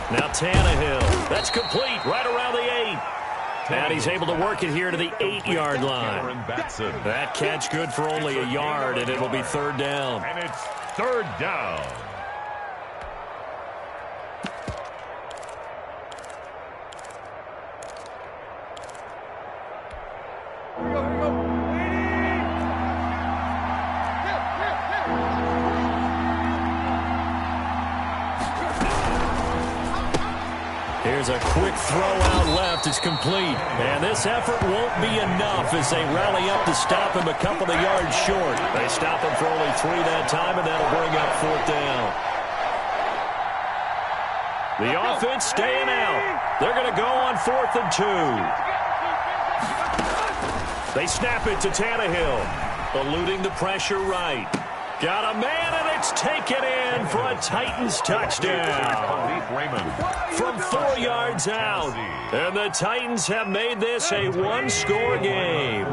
Now Tannehill. That's complete right around the 8. And he's able to work it here to the 8-yard line. That catch good for only a yard, and it'll be 3rd down. And it's 3rd down. Here's a quick throw out left. It's complete. And this effort won't be enough as they rally up to stop him a couple of yards short. They stop him for only 3 that time, and that'll bring up 4th down. The offense staying out. They're going to go on 4th and 2. They snap it to Tannehill. Eluding the pressure right. Got a man, and it's taken in for a Titans touchdown. From 4 yards out. And the Titans have made this a 1-score game.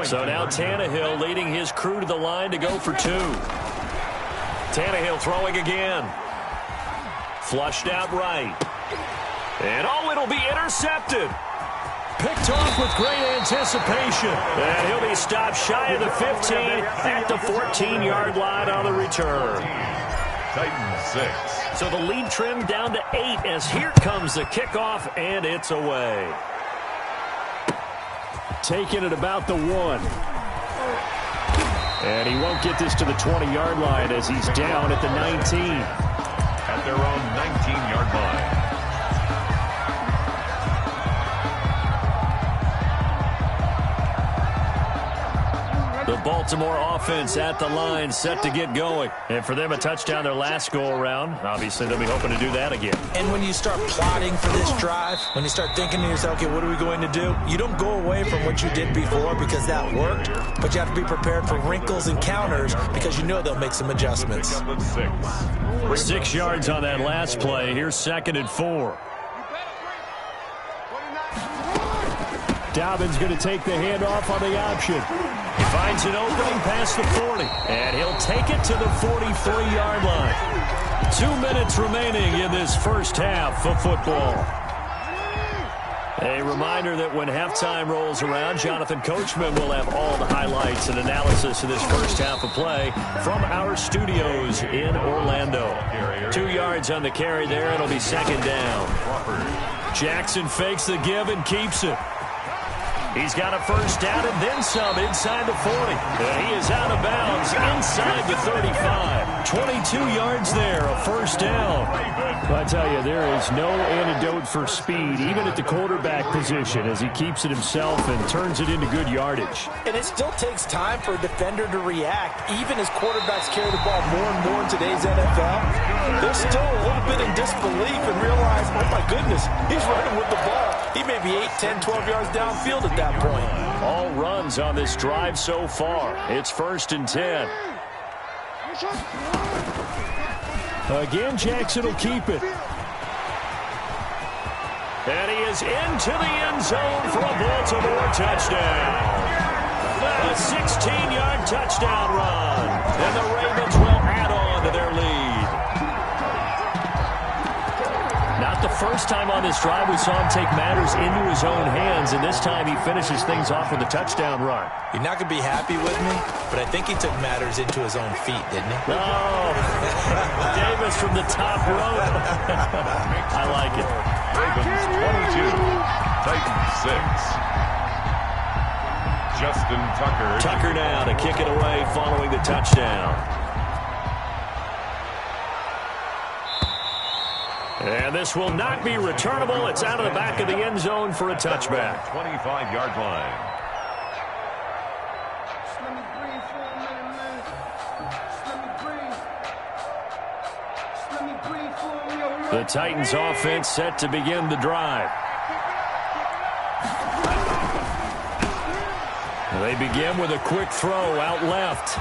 So now Tannehill leading his crew to the line to go for 2. Tannehill throwing again. Flushed out right. And it'll be intercepted. Picked off with great anticipation. And he'll be stopped shy of the 15 at the 14-yard line on the return. Titans 6. So the lead trimmed down to 8 as here comes the kickoff, and it's away. Taking it about the 1. And he won't get this to the 20-yard line as he's down at the 19. At their own 19-yard line. The Baltimore offense at the line, set to get going. And for them, a touchdown their last go-around. Obviously, they'll be hoping to do that again. And when you start plotting for this drive, when you start thinking to yourself, okay, what are we going to do? You don't go away from what you did before because that worked, but you have to be prepared for wrinkles and counters because you know they'll make some adjustments. 6 yards on that last play. Here's 2nd and 4. Dobbins going to take the handoff on the option. He finds an opening past the 40, and he'll take it to the 43-yard line. 2 minutes remaining in this first half of football. A reminder that when halftime rolls around, Jonathan Coachman will have all the highlights and analysis of this first half of play from our studios in Orlando. 2 yards on the carry there. It'll be 2nd down. Jackson fakes the give and keeps it. He's got a first down and then some inside the 40. And he is out of bounds inside the 35. 22 yards there, a first down. Well, I tell you, there is no antidote for speed, even at the quarterback position, as he keeps it himself and turns it into good yardage. And it still takes time for a defender to react, even as quarterbacks carry the ball more and more in today's NFL. They're still a little bit in disbelief and realize, oh my goodness, he's running with the ball. He may be 8, 10, 12 yards downfield at that point. All runs on this drive so far. It's 1st and 10. Again, Jackson will keep it. And he is into the end zone for a Baltimore touchdown. A 16-yard touchdown run. And the Ravens will add on to their lead. Not the first time on this drive we saw him take matters into his own hands, and this time he finishes things off with a touchdown run. You're not going to be happy with me, but I think he took matters into his own feet, didn't he? Oh, Davis from the top rope. I like it. Ravens 22, Titans 6. Justin Tucker. Tucker now to kick it away following the touchdown. And this will not be returnable. It's out of the back of the end zone for a touchback. 25-yard line. The Titans offense set to begin the drive. They begin with a quick throw out left.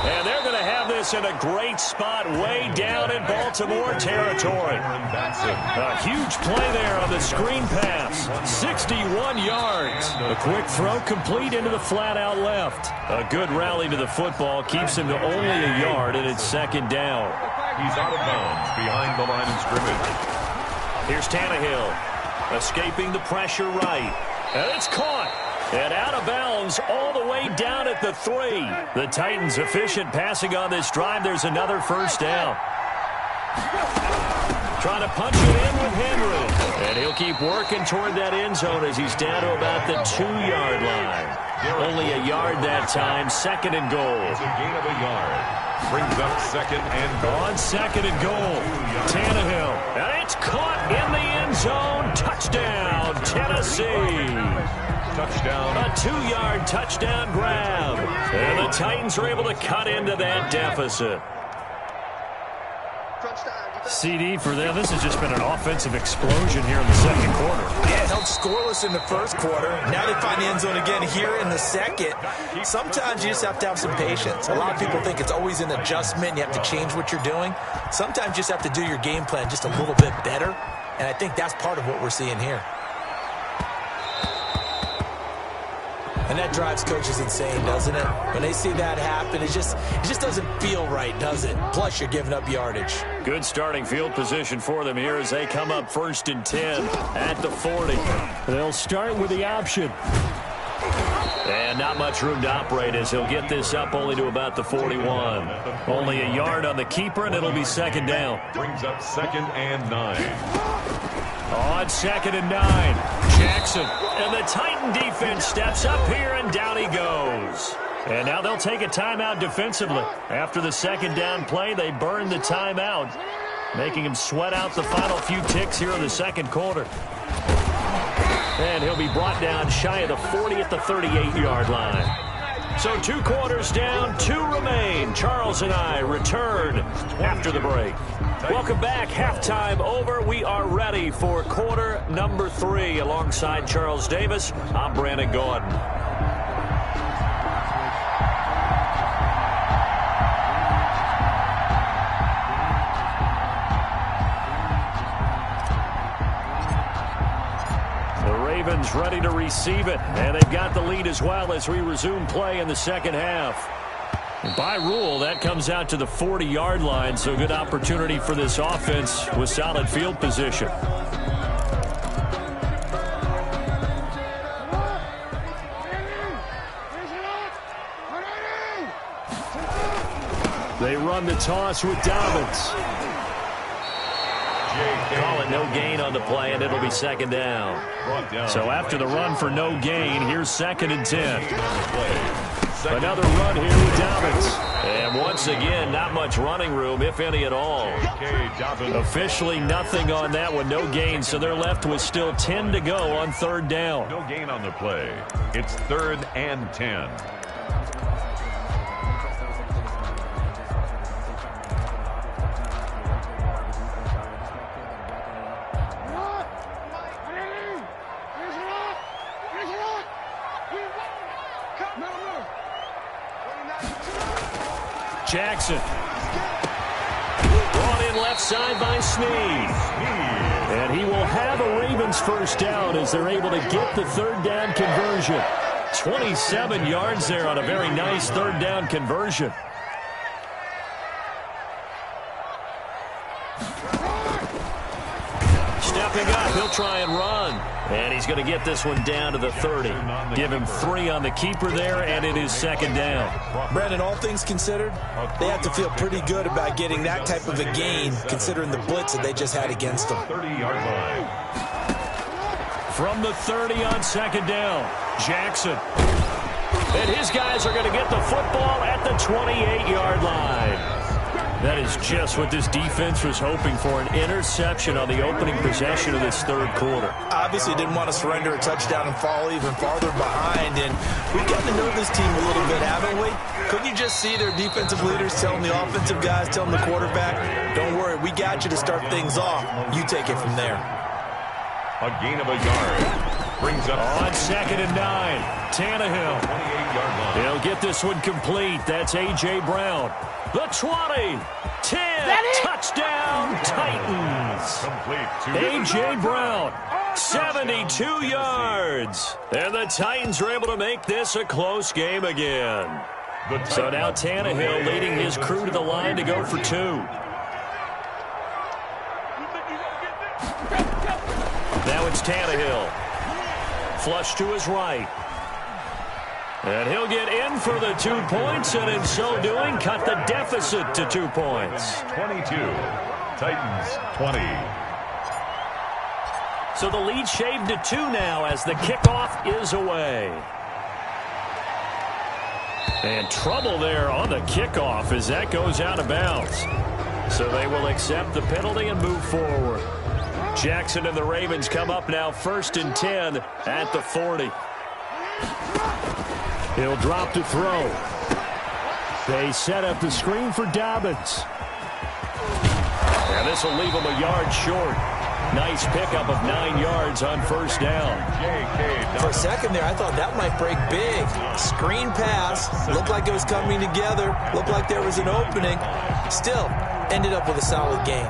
And they're going to have this in a great spot way down in Baltimore territory. A huge play there on the screen pass. 61 yards. A quick throw complete into the flat out left. A good rally to the football keeps him to only a yard, and it's 2nd down. He's out of bounds behind the line of scrimmage. Here's Tannehill escaping the pressure right. And it's caught. And out of bounds all the way down at the 3. The Titans efficient passing on this drive. There's another first down. Trying to punch it in with Henry. And he'll keep working toward that end zone as he's down to about the 2-yard line. Only a yard that time. 2nd and goal. It's a gain of a yard. Brings up 2nd and goal. On 2nd and goal. Tannehill. And it's caught in the end zone. Touchdown, Tennessee. Touchdown. A 2-yard touchdown grab. And the Titans are able to cut into that deficit. CD for them. This has just been an offensive explosion here in the second quarter. Yeah, held scoreless in the first quarter. Now they find the end zone again here in the second. Sometimes you just have to have some patience. A lot of people think it's always an adjustment. You have to change what you're doing. Sometimes you just have to do your game plan just a little bit better. And I think that's part of what we're seeing here. And that drives coaches insane, doesn't it? When they see that happen, it just doesn't feel right, does it? Plus, you're giving up yardage. Good starting field position for them here as they come up 1st and 10 at the 40. They'll start with the option. And not much room to operate as he'll get this up only to about the 41. Only a yard on the keeper, and it'll be 2nd down. Brings up 2nd and 9. On 2nd and 9, Jackson. And the Titan defense steps up here, and down he goes. And now they'll take a timeout defensively. After the 2nd down play, they burn the timeout, making him sweat out the final few ticks here in the second quarter. And he'll be brought down shy of the 40 at the 38-yard line. So 2 quarters down, 2 remain. Charles and I return after the break. Welcome back. Halftime over. We are ready for quarter number 3. Alongside Charles Davis, I'm Brandon Gordon. Ravens ready to receive it, and they've got the lead as well as we resume play in the second half. By rule, that comes out to the 40-yard line, so good opportunity for this offense with solid field position. They run the toss with Dobbins. Call it no gain on the play, and it'll be second down. So after the run for no gain, here's 2nd and 10. Another run here with Dobbins. And once again, not much running room, if any at all. Officially nothing on that one, no gain, so they're left with still 10 to go on 3rd down. No gain on the play. It's 3rd and 10. Jackson. Brought in left side by Snead. And he will have a Ravens first down as they're able to get the 3rd down conversion. 27 yards there on a very nice 3rd down conversion. Stepping up, he'll try and run. And he's going to get this one down to the 30. Give him 3 on the keeper there, and it is 2nd down. Brandon, all things considered, they have to feel pretty good about getting that type of a gain, considering the blitz that they just had against them. 30-yard line. From the 30 on 2nd down, Jackson. And his guys are going to get the football at the 28-yard line. That is just what this defense was hoping for, an interception on the opening possession of this 3rd quarter. Obviously didn't want to surrender a touchdown and fall even farther behind, and we've gotten to know this team a little bit, haven't we? Couldn't you just see their defensive leaders telling the offensive guys, telling the quarterback, don't worry, we got you to start things off. You take it from there. A gain of a yard. Brings up on 2nd and 9. Tannehill. 28-yard line. He'll get this one complete. That's A.J. Brown. The 20. 10. Touchdown, Titans. A.J. Brown. 72 yards. And the Titans are able to make this a close game again. So now Tannehill leading his crew to the line to go for 2. Now it's Tannehill. Flush to his right. And he'll get in for the 2 points, and in so doing, cut the deficit to 2 points. 22. Titans 20. So the lead shaved to 2 now as the kickoff is away. And trouble there on the kickoff as that goes out of bounds. So they will accept the penalty and move forward. Jackson and the Ravens come up now 1st and 10 at the 40. He'll drop to throw. They set up the screen for Dobbins. And this will leave him a yard short. Nice pickup of 9 yards on 1st down. For a second there, I thought that might break big. Screen pass. Looked like it was coming together. Looked like there was an opening. Still, ended up with a solid gain.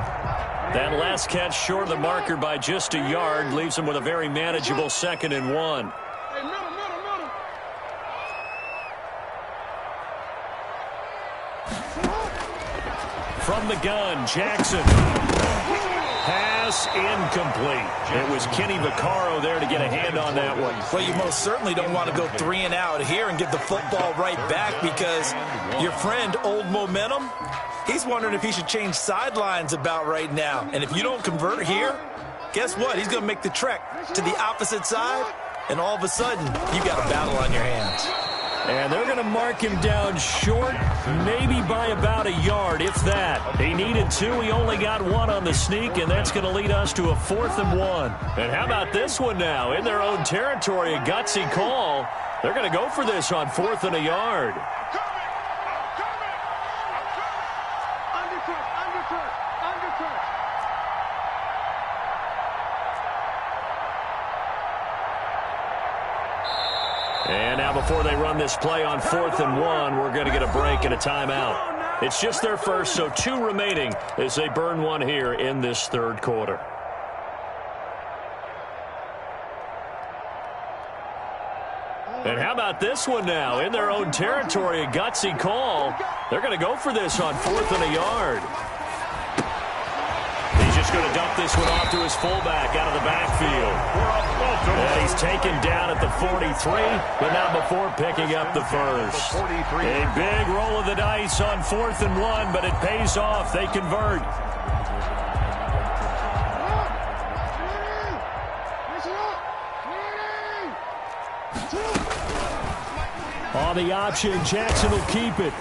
That last catch short of the marker by just a yard leaves him with a very manageable 2nd and 1. From the gun, Jackson. Pass incomplete. It was Kenny Vaccaro there to get a hand on that one. Well, you most certainly don't want to go 3 and out here and get the football right back because your friend, Old Momentum, he's wondering if he should change sidelines about right now. And if you don't convert here, guess what? He's going to make the trek to the opposite side, and all of a sudden, you got a battle on your hands. And they're going to mark him down short, maybe by about a yard, if that. He needed 2. He only got 1 on the sneak, and that's going to lead us to a 4th and 1. And how about this one now? In their own territory, a gutsy call. They're going to go for this on 4th and a yard. And now before they run this play on 4th and 1, we're going to get a break and a timeout. It's just their first, so 2 remaining as they burn 1 here in this 3rd quarter. And how about this one now? In their own territory, a gutsy call. They're going to go for this on 4th and a yard. He's just going to dump this one off to his fullback out of the backfield. And he's taken down at the 43, but not before picking up the first. A big roll of the dice on 4th and 1, but it pays off. They convert. On the option, Jackson will keep it.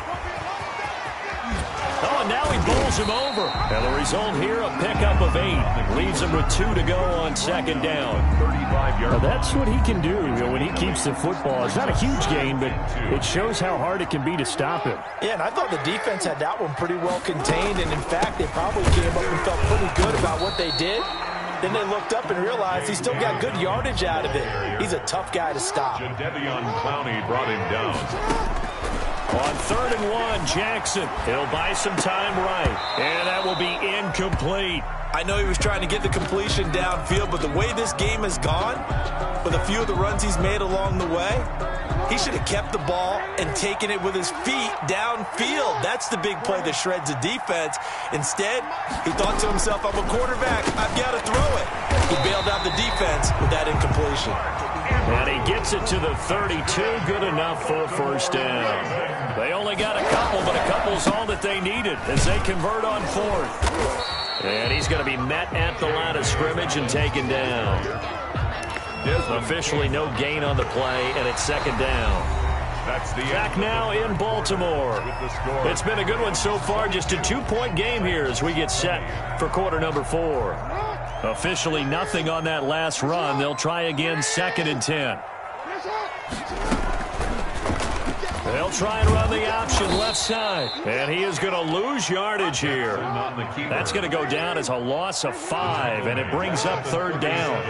Oh, and now he bowls him over. And the result here, a pickup of 8. Leaves him with 2 to go on 2nd down. 35-yard. Well, that's what he can do when he keeps the football. It's not a huge gain, but it shows how hard it can be to stop him. Yeah, and I thought the defense had that one pretty well contained, and in fact, they probably came up and felt pretty good about what they did. Then they looked up and realized he still got good yardage out of it. He's a tough guy to stop. Jadeveon Clowney brought him down. On 3rd and 1, Jackson. He'll buy some time right. And that will be incomplete. I know he was trying to get the completion downfield, but the way this game has gone, with a few of the runs he's made along the way, he should have kept the ball and taken it with his feet downfield. That's the big play that shreds the defense. Instead, he thought to himself, I'm a quarterback, I've got to throw it. He bailed out the defense with that incompletion. And he gets it to the 32, good enough for a 1st down. They only got a couple, but a couple's all that they needed as they convert on 4th. And he's going to be met at the line of scrimmage and taken down. Officially no gain on the play, and it's 2nd down. Back now in Baltimore. It's been a good one so far, just a 2-point game here as we get set for quarter number 4. Officially nothing on that last run. They'll try again 2nd and 10. They'll try and run the option left side. And he is going to lose yardage here. That's going to go down as a loss of 5, and it brings up 3rd down.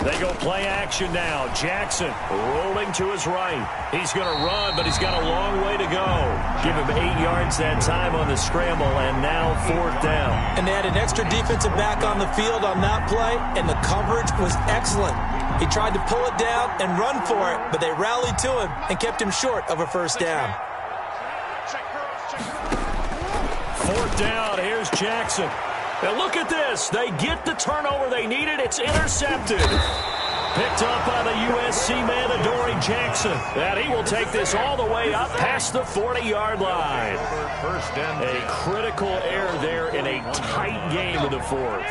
They go play action now. Jackson rolling to his right. He's going to run, but he's got a long way to go. Give him 8 yards that time on the scramble, and now 4th down. And they had an extra defensive back on the field on that play, and the coverage was excellent. He tried to pull it down and run for it, but they rallied to him and kept him short of a 1st down. 4th down. Here's Jackson. Now look at this. They get the turnover they needed. It's intercepted. Picked up by the USC man, Adoree Jackson. And he will take this all the way up past the 40-yard line. A critical error there in a tight game in the 4th.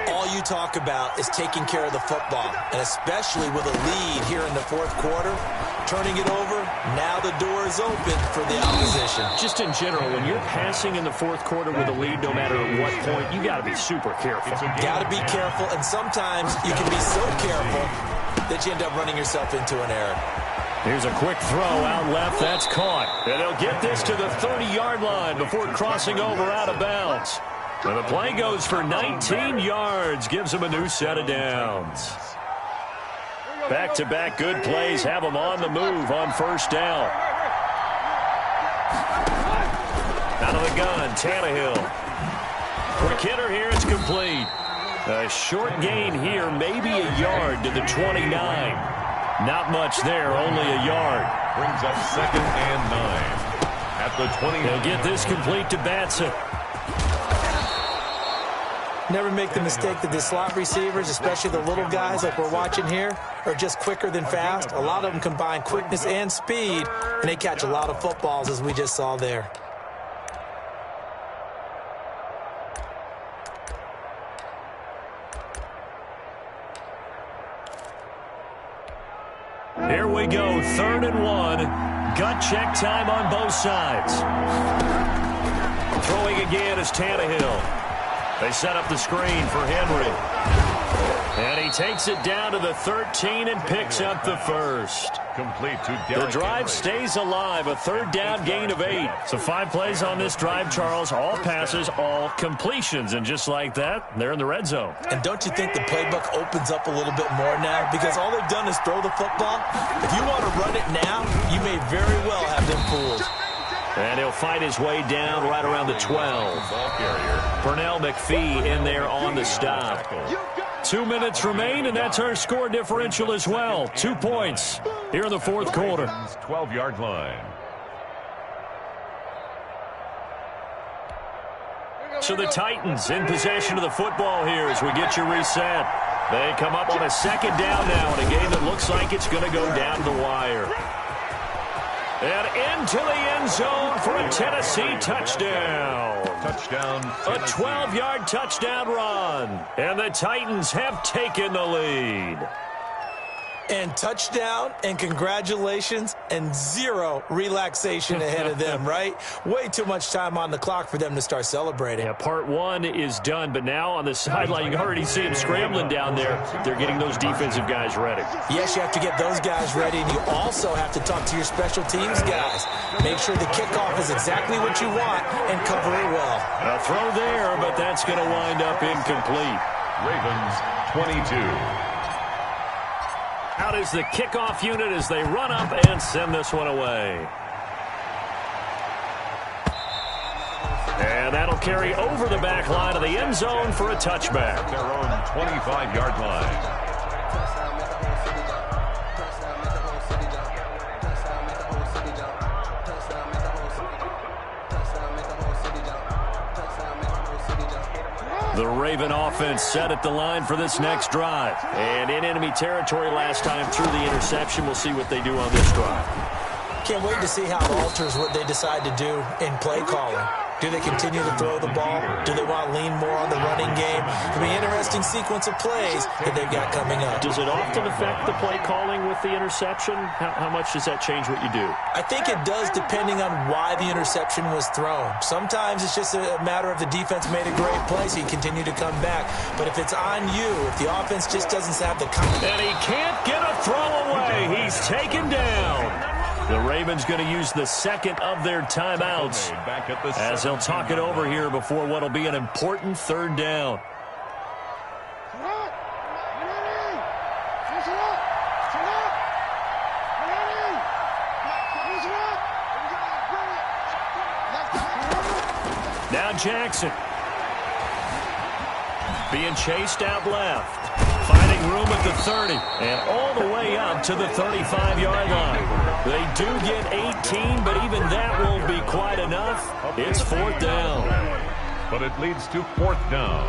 All you talk about is taking care of the football, and especially with a lead here in the 4th quarter, turning it over, now the door is open for the opposition. Just in general, when you're passing in the 4th quarter with a lead, no matter at what point, you got to be super careful. Got to be careful, and sometimes you can be so careful that you end up running yourself into an error. Here's a quick throw out left. That's caught. And they'll get this to the 30-yard line before crossing over out of bounds. And the play goes for 19 yards, gives them a new set of downs. Back-to-back good plays have them on the move on 1st down. Out of the gun, Tannehill. Quick hitter here, it's complete. A short gain here, maybe a yard to the 29. Not much there, only a yard. Brings up 2nd and 9. At the 20. They'll get this complete to Batson. Never make the mistake that the slot receivers, especially the little guys like we're watching here, are just quicker than fast. A lot of them combine quickness and speed, and they catch a lot of footballs, as we just saw there. Here we go, 3rd and 1. Gut check time on both sides. Throwing again is Tannehill. They set up the screen for Henry. And he takes it down to the 13 and picks up the first. Complete to Derrick The drive Henry. stays alive, a 3rd down gain of 8. So 5 plays on this drive, Charles. All passes, all completions. And just like that, they're in the red zone. And don't you think the playbook opens up a little bit more now? Because all they've done is throw the football. If you want to run it now, you may very well have them fooled. And he'll fight his way down right around the 12. Pernell McPhee in there on the stop. 2 minutes remain, and that's our score differential as well. 2 points here in the 4th quarter. 12-yard line. So the Titans in possession of the football here as we get you reset. They come up on a 2nd down now in a game that looks like it's going to go down to the wire. And into the end zone for a Tennessee touchdown. Touchdown, A 12-yard touchdown run. And the Titans have taken the lead. And touchdown, and congratulations, and 0 relaxation ahead of them, right? Way too much time on the clock for them to start celebrating. Yeah, part 1 is done, but now on the sideline, you can already see them scrambling down there. They're getting those defensive guys ready. Yes, you have to get those guys ready, and you also have to talk to your special teams guys. Make sure the kickoff is exactly what you want and cover it well. A throw there, but that's going to wind up incomplete. Ravens 22. Out is the kickoff unit as they run up and send this one away. And that'll carry over the back line of the end zone for a touchback. Their own 25-yard line. The Raven offense set at the line for this next drive. And in enemy territory last time through the interception. We'll see what they do on this drive. Can't wait to see how it alters what they decide to do in play calling. Do they continue to throw the ball? Do they want to lean more on the running game? It'll be an interesting sequence of plays that they've got coming up. Does it often affect the play calling with the interception? How much does that change what you do? I think it does depending on why the interception was thrown. Sometimes it's just a matter of the defense made a great play, so you continue to come back. But if it's on you, if the offense just doesn't have the confidence. And he can't get a throw away. He's taken down. The Ravens going to use the 2nd of their timeouts as they'll talk it over here before what will be an important 3rd down. Now Jackson being chased out left. Finding room at the 30 and all the way up to the 35-yard line. They do get 18, but even that won't be quite enough. It's 4th down. But it leads to 4th down.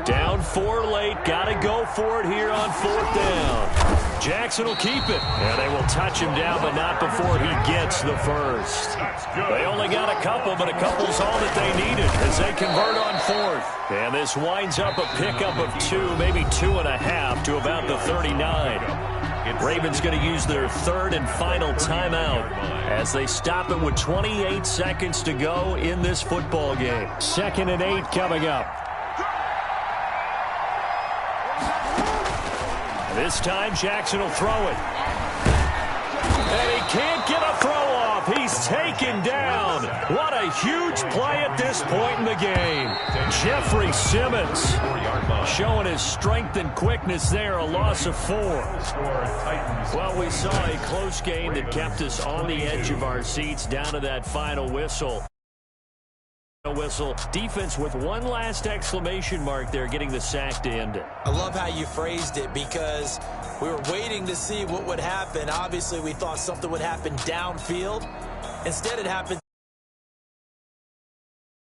Down 4 late. Got to go for it here on 4th down. Jackson will keep it. And they will touch him down, but not before he gets the first. They only got a couple, but a couple's all that they needed as they convert on 4th. And this winds up a pickup of 2, maybe 2.5 to about the 39. Ravens going to use their 3rd and final timeout as they stop it with 28 seconds to go in this football game. 2nd and 8 coming up. This time, Jackson will throw it. And he can't get a throw off. He's taken down. What a huge play at this point in the game. Jeffrey Simmons showing his strength and quickness there, a loss of 4. Well, we saw a close game that kept us on the edge of our seats down to that final whistle. Defense with one last exclamation mark there, getting the sack to end it. I love how you phrased it because we were waiting to see what would happen. Obviously, we thought something would happen downfield. Instead, it happened